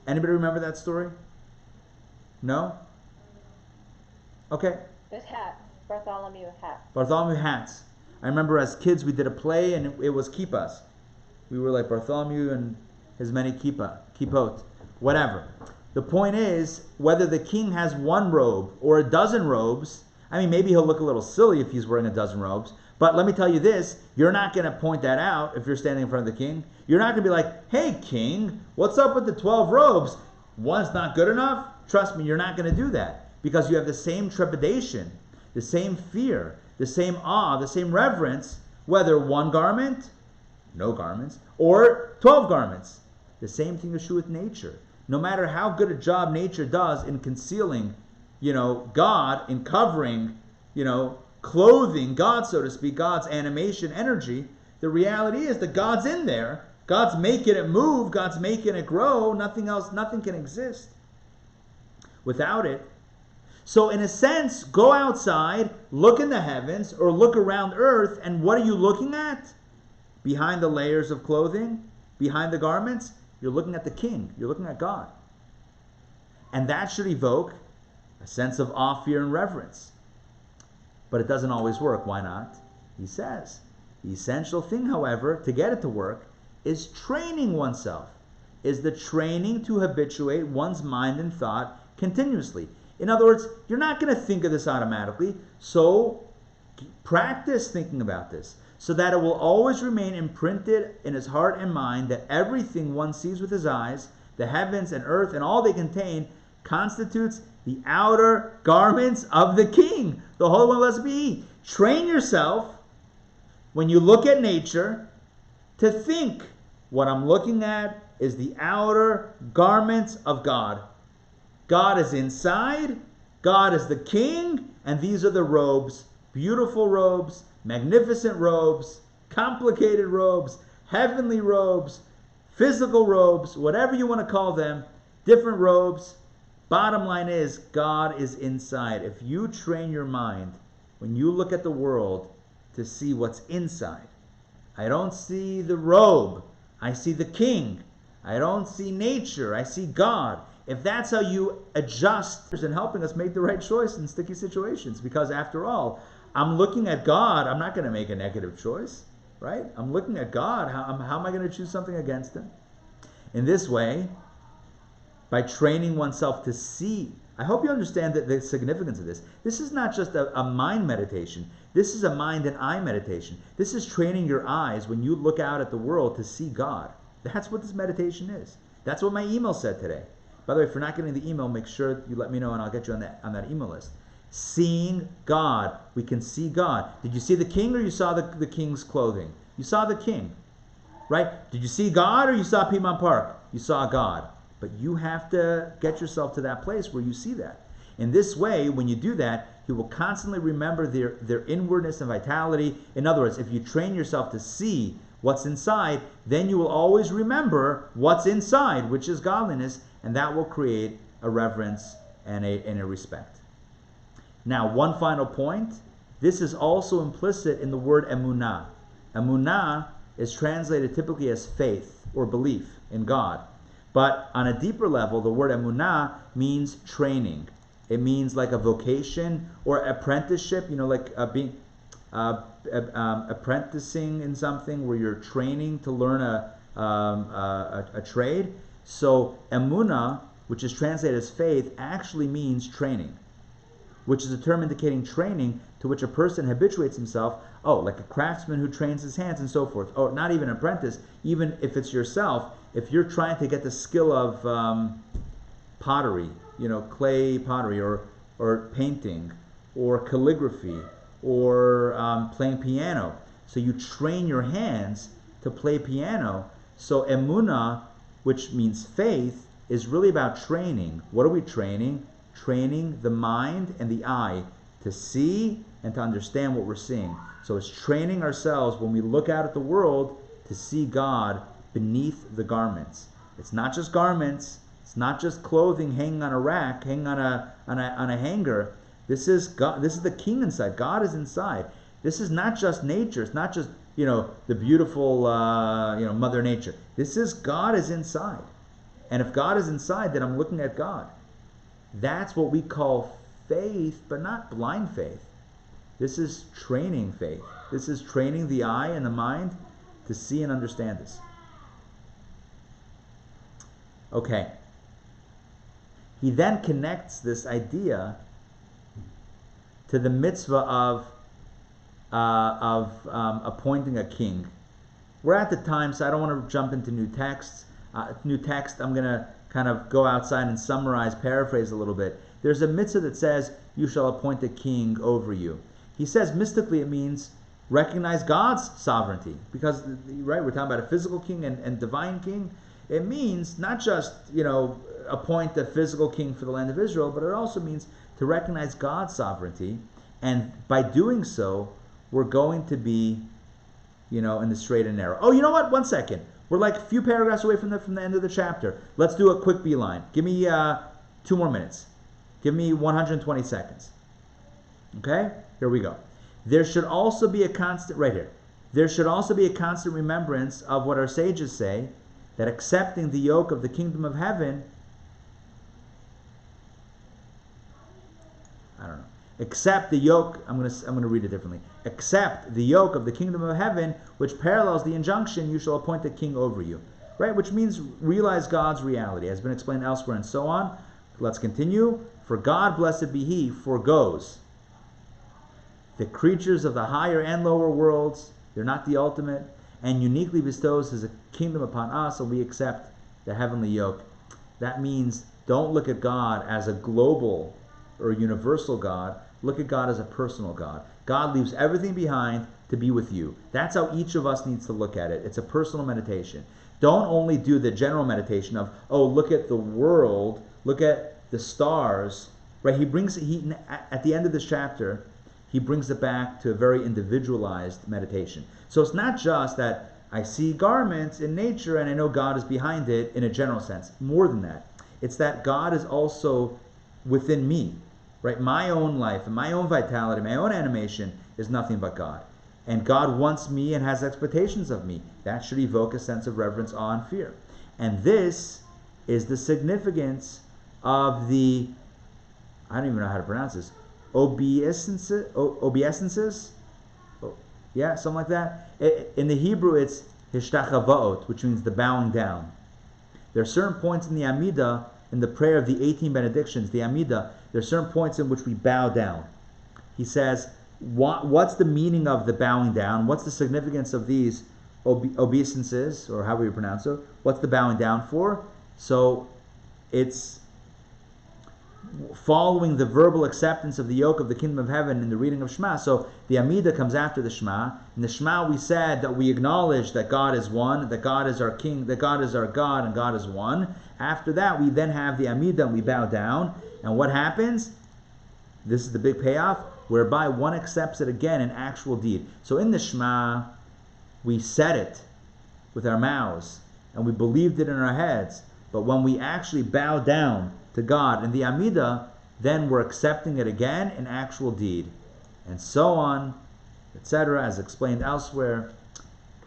Anybody remember that story? No? Okay. There's hats. Bartholomew hats. Bartholomew hats. I remember as kids we did a play and it was kippas. We were like Bartholomew and his many kippot, whatever. The point is, whether the king has one robe or a dozen robes, I mean, maybe he'll look a little silly if he's wearing a dozen robes, but let me tell you this, you're not going to point that out if you're standing in front of the king. You're not going to be like, hey, king, what's up with the 12 robes? One's not good enough? Trust me, you're not going to do that, because you have the same trepidation, the same fear, the same awe, the same reverence, whether one garment, no garments, or 12 garments. The same thing is true with nature. No matter how good a job nature does in concealing, God, in covering, clothing God, so to speak, God's animation, energy, the reality is that God's in there. God's making it move. God's making it grow. Nothing else, nothing can exist without it. So in a sense, go outside, look in the heavens, or look around earth, and what are you looking at? Behind the layers of clothing, behind the garments, you're looking at the King. You're looking at God. And that should evoke a sense of awe, fear, and reverence. But it doesn't always work. Why not? He says, the essential thing, however, to get it to work, is training oneself, is the training to habituate one's mind and thought continuously. In other words, you're not going to think of this automatically, so practice thinking about this, so that it will always remain imprinted in his heart and mind that everything one sees with his eyes, the heavens and earth and all they contain, constitutes the outer garments of the King, the Holy One, blessed be He. Train yourself, when you look at nature, to think, what I'm looking at is the outer garments of God. God is inside, God is the King, and these are the robes, beautiful robes, magnificent robes, complicated robes, heavenly robes, physical robes, whatever you want to call them, different robes. Bottom line is, God is inside. If you train your mind, when you look at the world, to see what's inside, I don't see the robe, I see the King. I don't see nature, I see God. If that's how you adjust and helping us make the right choice in sticky situations, because after all, I'm looking at God, I'm not going to make a negative choice, right? I'm looking at God, how am I going to choose something against Him? In this way, by training oneself to see, I hope you understand the significance of this. This is not just a mind meditation. This is a mind and eye meditation. This is training your eyes when you look out at the world to see God. That's what this meditation is. That's what my email said today. By the way, if you're not getting the email, make sure you let me know and I'll get you on that email list. Seeing God. We can see God. Did you see the King or you saw the King's clothing? You saw the King, right? Did you see God or you saw Piedmont Park? You saw God. But you have to get yourself to that place where you see that. In this way, when you do that, you will constantly remember their inwardness and vitality. In other words, if you train yourself to see what's inside, then you will always remember what's inside, which is godliness, and that will create a reverence and a respect. Now, one final point. This is also implicit in the word emunah. Emunah is translated typically as faith or belief in God. But on a deeper level, the word emunah means training. It means like a vocation or apprenticeship, like being apprenticing in something where you're training to learn a trade. So emunah, which is translated as faith, actually means training, which is a term indicating training to which a person habituates himself. Oh, like a craftsman who trains his hands and so forth. Or not even an apprentice, even if it's yourself. If you're trying to get the skill of pottery, clay pottery, or painting, or calligraphy, or playing piano, so you train your hands to play piano. So emunah, which means faith, is really about training. What are we training? Training the mind and the eye to see and to understand what we're seeing. So it's training ourselves when we look out at the world to see God beneath the garments. It's not just garments. It's not just clothing hanging on a rack, hanging on a hanger. This is God. This is the King inside. God is inside. This is not just nature. It's not just the beautiful Mother Nature. This is God is inside. And if God is inside, then I'm looking at God. That's what we call faith, but not blind faith. This is training faith. This is training the eye and the mind to see and understand this. Okay. he then connects this idea to the mitzvah of appointing a king. We're at the time, so I don't want to jump into new texts. I'm going to kind of go outside and summarize, paraphrase a little bit. There's a mitzvah that says, you shall appoint a king over you. He says mystically it means recognize God's sovereignty. Because, right, we're talking about a physical king and divine king. It means not just, appoint a physical king for the land of Israel, but it also means to recognize God's sovereignty. And by doing so, we're going to be, in the straight and narrow. Oh, you know what? 1 second. We're like a few paragraphs away from the end of the chapter. Let's do a quick beeline. Give me 2 more minutes. Give me 120 seconds. Okay? Here we go. There should also be a constant, right here. There should also be a constant remembrance of what our sages say, that accepting the yoke of the kingdom of heaven, accept the yoke, I'm going to read it differently. Accept the yoke of the kingdom of heaven, which parallels the injunction, you shall appoint a king over you. Right? Which means realize God's reality, has been explained elsewhere and so on. Let's continue. For God, blessed be He, forgoes the creatures of the higher and lower worlds, they're not the ultimate, and uniquely bestows His kingdom upon us, and we accept the heavenly yoke. That means don't look at God as a global or universal God. Look at God as a personal God. God leaves everything behind to be with you. That's how each of us needs to look at it. It's a personal meditation. Don't only do the general meditation of, look at the world, look at the stars. Right? At the end of this chapter, he brings it back to a very individualized meditation. So it's not just that I see garments in nature and I know God is behind it in a general sense. More than that. It's that God is also within me. Right? My own life and my own vitality, my own animation is nothing but God. And God wants me and has expectations of me. That should evoke a sense of reverence, awe, and fear. And this is the significance of the, I don't even know how to pronounce this, obeisances? Yeah, something like that. In the Hebrew, it's hishtachavaot, which means the bowing down. There are certain points in the Amidah, in the prayer of the 18 benedictions, the Amidah, there are certain points in which we bow down. He says, what's the meaning of the bowing down? What's the significance of these obeisances, or however you pronounce it? What's the bowing down for? So it's following the verbal acceptance of the yoke of the kingdom of heaven in the reading of Shema. So the Amidah comes after the Shema. In the Shema we said that we acknowledge that God is one, that God is our king, that God is our God, and God is one. After that we then have the Amidah and we bow down. And what happens? This is the big payoff, whereby one accepts it again in actual deed. So in the Shema, we said it with our mouths, and we believed it in our heads. But when we actually bow down to God in the Amidah, then we're accepting it again in actual deed. And so on, etc., as explained elsewhere.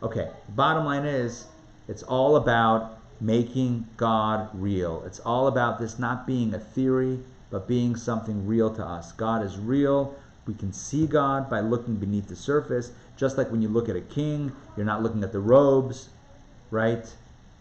Okay, bottom line is, it's all about making God real. It's all about this not being a theory, but being something real to us. God is real. We can see God by looking beneath the surface. Just like when you look at a king, you're not looking at the robes, right?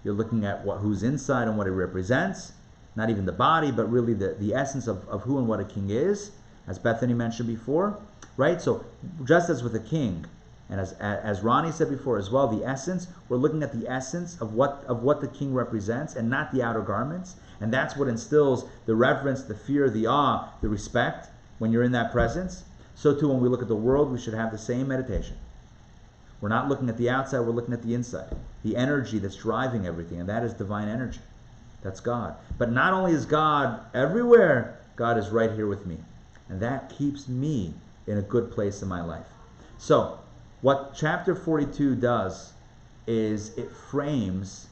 You're looking at who's inside and what he represents. Not even the body, but really the essence of who and what a king is, as Bethany mentioned before, right? So just as with a king, and as Ronnie said before as well, the essence, we're looking at the essence of what the king represents and not the outer garments. And that's what instills the reverence, the fear, the awe, the respect when you're in that presence. So too, when we look at the world, we should have the same meditation. We're not looking at the outside, we're looking at the inside. The energy that's driving everything, and that is divine energy. That's God. But not only is God everywhere, God is right here with me. And that keeps me in a good place in my life. So, what chapter 42 does is it frames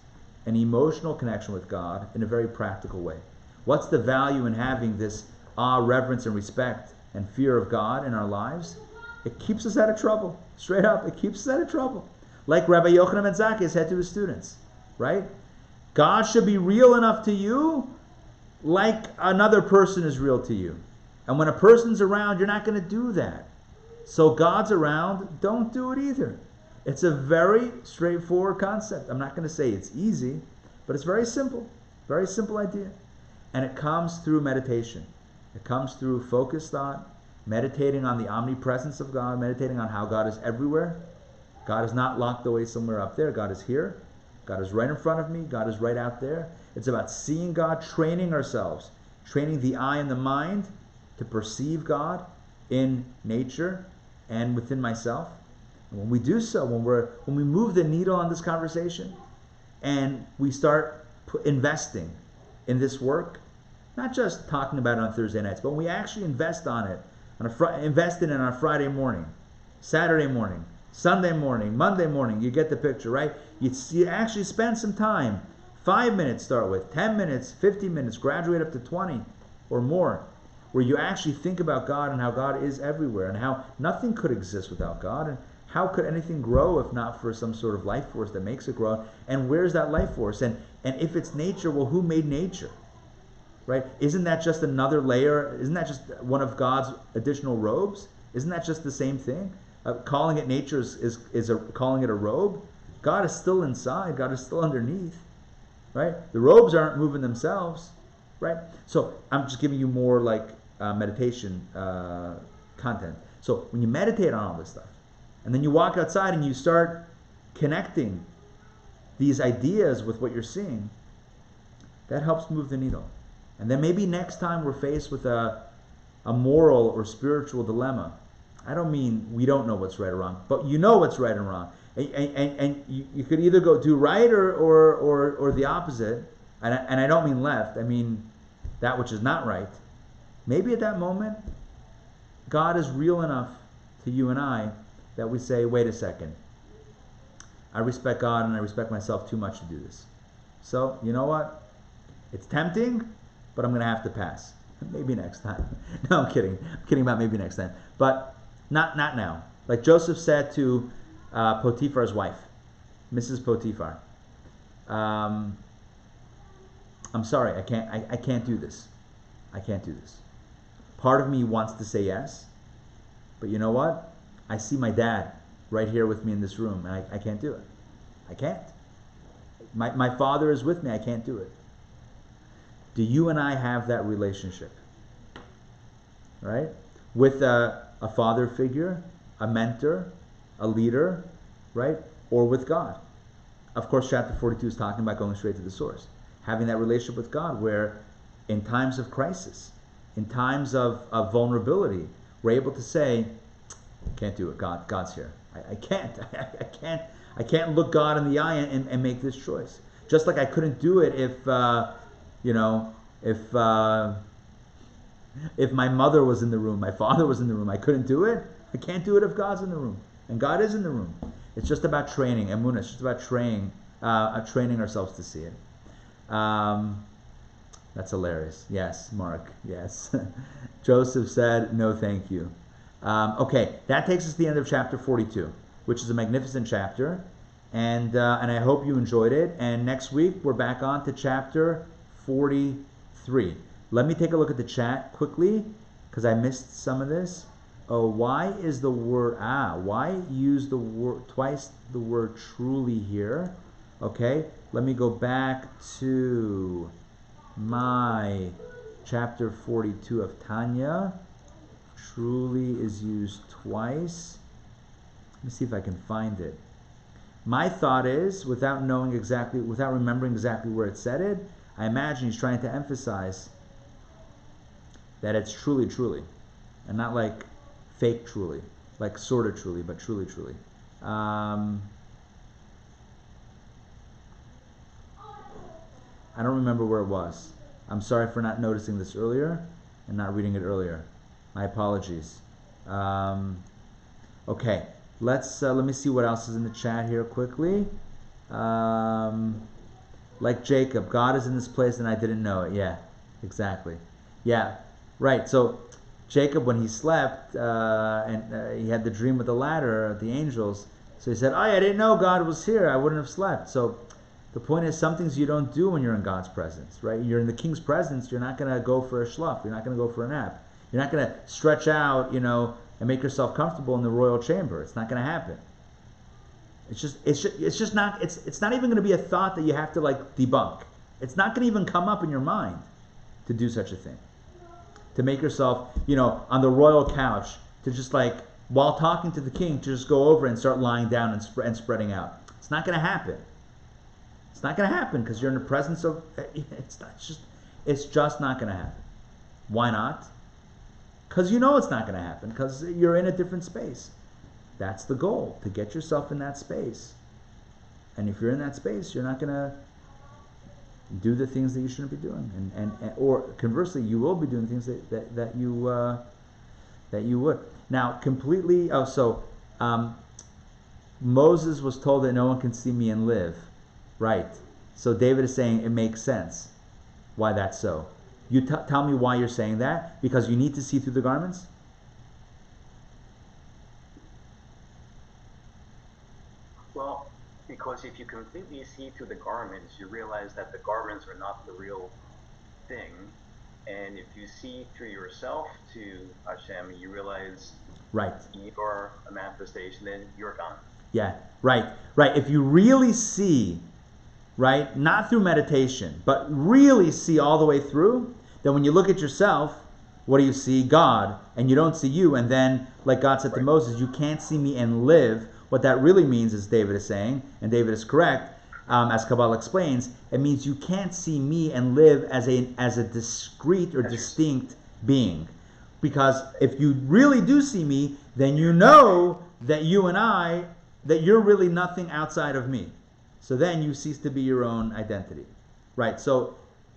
an emotional connection with God in a very practical way. What's the value in having this awe, reverence, and respect and fear of God in our lives? It keeps us out of trouble. Straight up, it keeps us out of trouble. Like Rabbi Yochanan ben Zakkai said to his students, right? God should be real enough to you like another person is real to you. And when a person's around, you're not going to do that. So God's around, don't do it either. It's a very straightforward concept. I'm not going to say it's easy, but it's very simple. Very simple idea. And it comes through meditation. It comes through focused thought, meditating on the omnipresence of God, meditating on how God is everywhere. God is not locked away somewhere up there. God is here. God is right in front of me. God is right out there. It's about seeing God, training ourselves, training the eye and the mind to perceive God in nature and within myself. And when we do so, when we move the needle on this conversation and we start investing in this work, not just talking about it on Thursday nights, but when we actually invest on it, invest in it on Friday morning, Saturday morning, Sunday morning, Monday morning, you get the picture, right? You actually spend some time, 5 minutes start with, 10 minutes, 50 minutes, graduate up to 20 or more, where you actually think about God and how God is everywhere and how nothing could exist without God, and how could anything grow if not for some sort of life force that makes it grow, and where's that life force? And if it's nature, well, who made nature? Right? Isn't that just another layer? Isn't that just one of God's additional robes? Isn't that just the same thing? Calling it nature is calling it a robe. God is still inside. God is still underneath. Right? The robes aren't moving themselves. Right? So I'm just giving you more like meditation content. So when you meditate on all this stuff, and then you walk outside and you start connecting these ideas with what you're seeing, that helps move the needle. And then maybe next time we're faced with a moral or spiritual dilemma, I don't mean we don't know what's right or wrong, but you know what's right and wrong. And you could either go do right or the opposite. And I don't mean left, I mean that which is not right. Maybe at that moment, God is real enough to you and I that we say, wait a second, I respect God and I respect myself too much to do this. So, you know what? It's tempting, but I'm going to have to pass. Maybe next time. No, I'm kidding. I'm kidding about maybe next time. But not now. Like Joseph said to Potiphar's wife, Mrs. Potiphar, I'm sorry, I can't do this. I can't do this. Part of me wants to say yes, but you know what? I see my dad right here with me in this room, and I can't do it. I can't. My father is with me. I can't do it. Do you and I have that relationship? Right? With a father figure, a mentor, a leader, right? Or with God. Of course, chapter 42 is talking about going straight to the source. Having that relationship with God where in times of crisis, in times of vulnerability, we're able to say, can't do it, God's here. I can't look God in the eye and make this choice. Just like I couldn't do it if my mother was in the room, my father was in the room, I couldn't do it. I can't do it if God's in the room. And God is in the room. It's just about training. Emunah, it's just about training ourselves to see it. That's hilarious. Yes, Mark. Yes. Joseph said, no thank you. Okay, that takes us to the end of chapter 42, which is a magnificent chapter. And I hope you enjoyed it. And next week, we're back on to chapter 43. Let me take a look at the chat quickly, because I missed some of this. Oh, why use the word twice the word truly here? Okay, let me go back to my chapter 42 of Tanya. Truly is used twice. Let me see if I can find it. My thought is, without remembering exactly where it said it, I imagine he's trying to emphasize that it's truly, truly, and not like fake truly, like sort of truly, but truly, truly. I don't remember where it was. I'm sorry for not noticing this earlier and not reading it earlier. My apologies. Okay, let me see what else is in the chat here quickly. Like Jacob, God is in this place and I didn't know it. Yeah, exactly. Yeah, right. So Jacob, when he slept and he had the dream with the ladder, the angels, so he said, oh, I didn't know God was here. I wouldn't have slept. So the point is, some things you don't do when you're in God's presence, right? You're in the King's presence. You're not going to go for a schluff. You're not going to go for a nap. You're not going to stretch out, and make yourself comfortable in the royal chamber. It's not going to happen. It's not even going to be a thought that you have to like debunk. It's not going to even come up in your mind. to do such a thing. To make yourself, on the royal couch, to just like, while talking to the king, to just go over and start lying down and spreading out. It's not going to happen. It's not going to happen because you're in the presence of, it's just not going to happen. Why not? Because it's not going to happen, because you're in a different space. That's the goal, to get yourself in that space. And if you're in that space, you're not going to do the things that you shouldn't be doing, or conversely, you will be doing things that you would. Now, completely. Moses was told that no one can see me and live, right? So David is saying it makes sense. Why that's so? You tell me why you're saying that. Because you need to see through the garments. Well, because if you completely see through the garments, you realize that the garments are not the real thing. And if you see through yourself to Hashem, you realize you are a manifestation, then you're gone. Yeah, right. If you really see, right, not through meditation, but really see all the way through, then when you look at yourself, what do you see? God. And you don't see you. And then, like God said to Moses, you can't see me and live. What that really means, as David is saying, and David is correct, as Kabbalah explains, it means you can't see me and live as a discrete or distinct being. Because if you really do see me, then you know that that you're really nothing outside of me. So then you cease to be your own identity. Right? So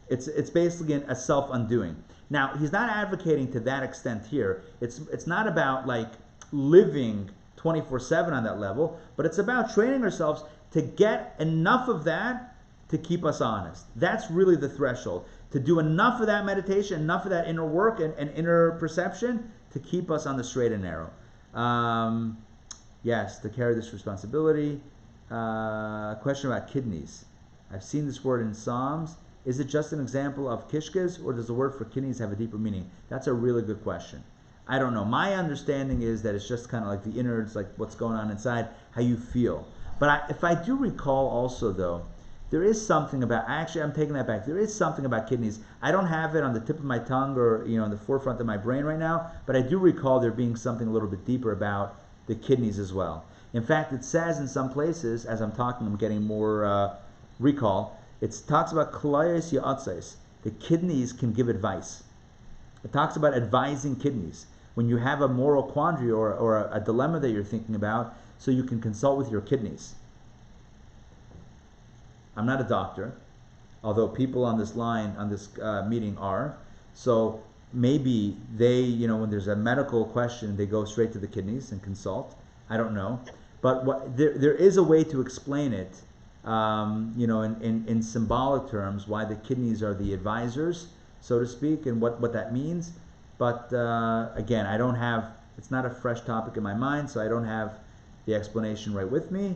it's basically a self-undoing. Now, he's not advocating to that extent here. It's not about like living 24/7 on that level, but it's about training ourselves to get enough of that to keep us honest. That's really the threshold. To do enough of that meditation, enough of that inner work and inner perception to keep us on the straight and narrow. Yes, to carry this responsibility. Question about kidneys. I've seen this word in Psalms. Is it just an example of kishkas, or does the word for kidneys have a deeper meaning? That's a really good question. I don't know. My understanding is that it's just kind of like the innards, like what's going on inside, how you feel. But if I do recall also, though, there is something about, actually I'm taking that back, there is something about kidneys. I don't have it on the tip of my tongue or in the forefront of my brain right now, but I do recall there being something a little bit deeper about the kidneys as well. In fact, it says in some places, as I'm talking, I'm getting more recall, it talks about klayos ya'atzos. The kidneys can give advice. It talks about advising kidneys. When you have a moral quandary or a dilemma that you're thinking about, so you can consult with your kidneys. I'm not a doctor, although people on this line, on this meeting are. So maybe they, when there's a medical question, they go straight to the kidneys and consult. I don't know. But there is a way to explain it, in symbolic terms, why the kidneys are the advisors, so to speak, and what that means. But again, I don't have, it's not a fresh topic in my mind, so I don't have the explanation right with me.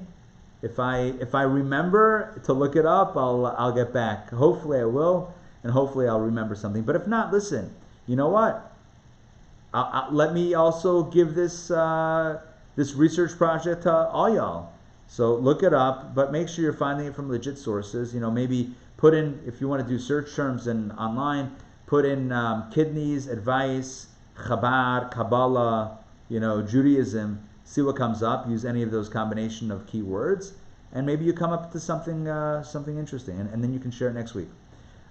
If I remember to look it up, I'll get back. Hopefully I will, and hopefully I'll remember something. But if not, listen, you know what? Let me also give this this research project to all y'all. So look it up, but make sure you're finding it from legit sources. Maybe put in, if you want to do search terms and online, put in kidneys, advice, Chabad, Kabbalah, Judaism. See what comes up. Use any of those combination of keywords, and maybe you come up to something interesting, and then you can share it next week.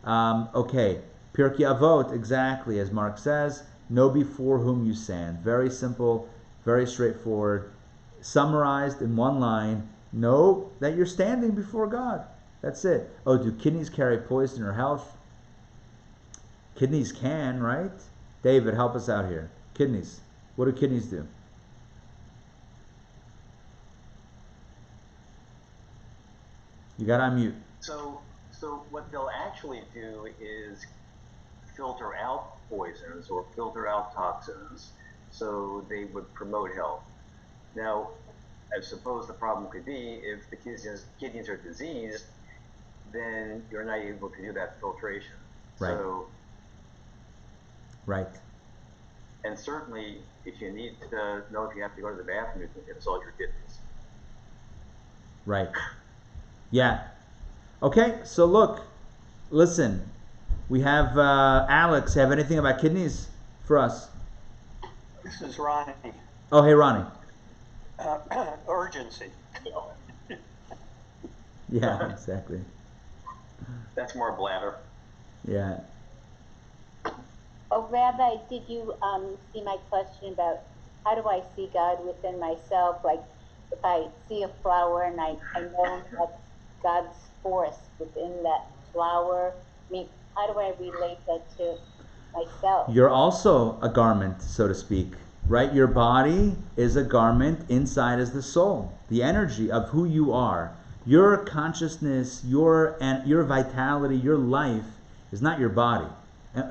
Okay, Pirkei Avot, exactly as Mark says. Know before whom you stand. Very simple, very straightforward. Summarized in one line. Know that you're standing before God. That's it. Oh, do kidneys carry poison or health? Kidneys can, right? David, help us out here. Kidneys. What do kidneys do? You got to unmute. So what they'll actually do is filter out poisons or filter out toxins, so they would promote health. Now, I suppose the problem could be if the kidneys are diseased, then you're not able to do that filtration. Right. Right. And certainly, if you need to know if you have to go to the bathroom, you can consult your kidneys. Right. Yeah. Okay, so look, listen, We have Alex. Have anything about kidneys for us? This is Ronnie. Oh, hey, Ronnie. Urgency. Yeah, exactly. That's more bladder. Yeah. Oh, Rabbi, did you see my question about how do I see God within myself? Like, if I see a flower and I know that's God's force within that flower, I mean, how do I relate that to myself? You're also a garment, so to speak, right? Your body is a garment, inside is the soul, the energy of who you are. Your consciousness, your vitality, your life is not your body.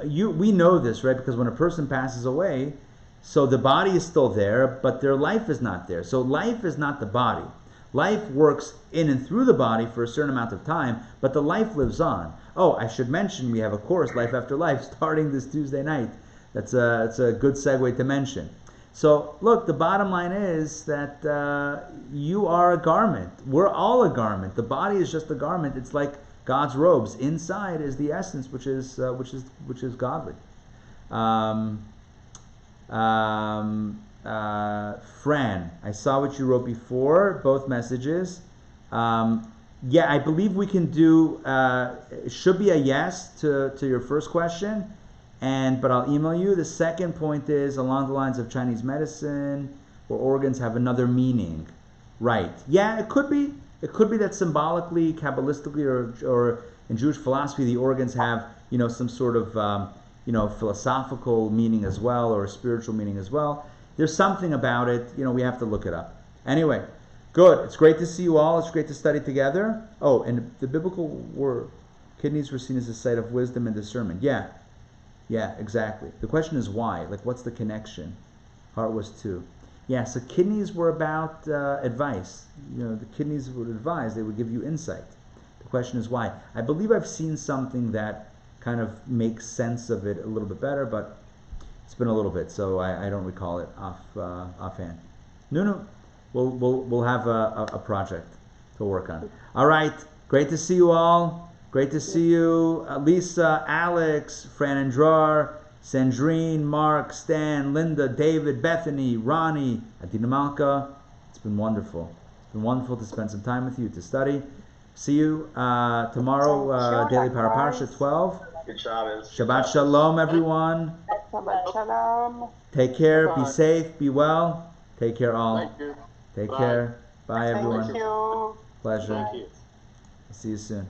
We know this, right? Because when a person passes away, so the body is still there, but their life is not there. So life is not the body. Life works in and through the body for a certain amount of time, but the life lives on. Oh, I should mention we have a course, Life After Life, starting this Tuesday night. It's a good segue to mention. So look, the bottom line is that you are a garment. We're all a garment. The body is just a garment. It's like God's robes. Inside is the essence, which is godly. Fran, I saw what you wrote before, both messages. Yeah, I believe we can do. It should be a yes to your first question, but I'll email you. The second point is along the lines of Chinese medicine, where organs have another meaning. Right? Yeah, it could be. It could be that symbolically, Kabbalistically, or in Jewish philosophy, the organs have some sort of philosophical meaning as well, or a spiritual meaning as well. There's something about it. We have to look it up. Anyway, good. It's great to see you all. It's great to study together. Oh, and the biblical word, kidneys were seen as a site of wisdom and discernment. Yeah, exactly. The question is why? Like, what's the connection? Heart was too. Yeah, so kidneys were about advice. The kidneys would advise. They would give you insight. The question is why. I believe I've seen something that kind of makes sense of it a little bit better, but it's been a little bit, so I don't recall it offhand. No. We'll have a project to work on. All right. Great to see you all. Great to see you, Lisa, Alex, Fran and Drar, Sandrine, Mark, Stan, Linda, David, Bethany, Ronnie, Adina Malka. It's been wonderful. It's been wonderful to spend some time with you to study. See you tomorrow, Daily Power Parsha 12. Good Shabbos. Shabbat Shalom, everyone. Shabbat Shalom. Take care. Bye-bye. Be safe. Be well. Take care, all. Thank you. Take Bye. care. Bye, everyone. Thank you. Pleasure. Thank you. See you soon.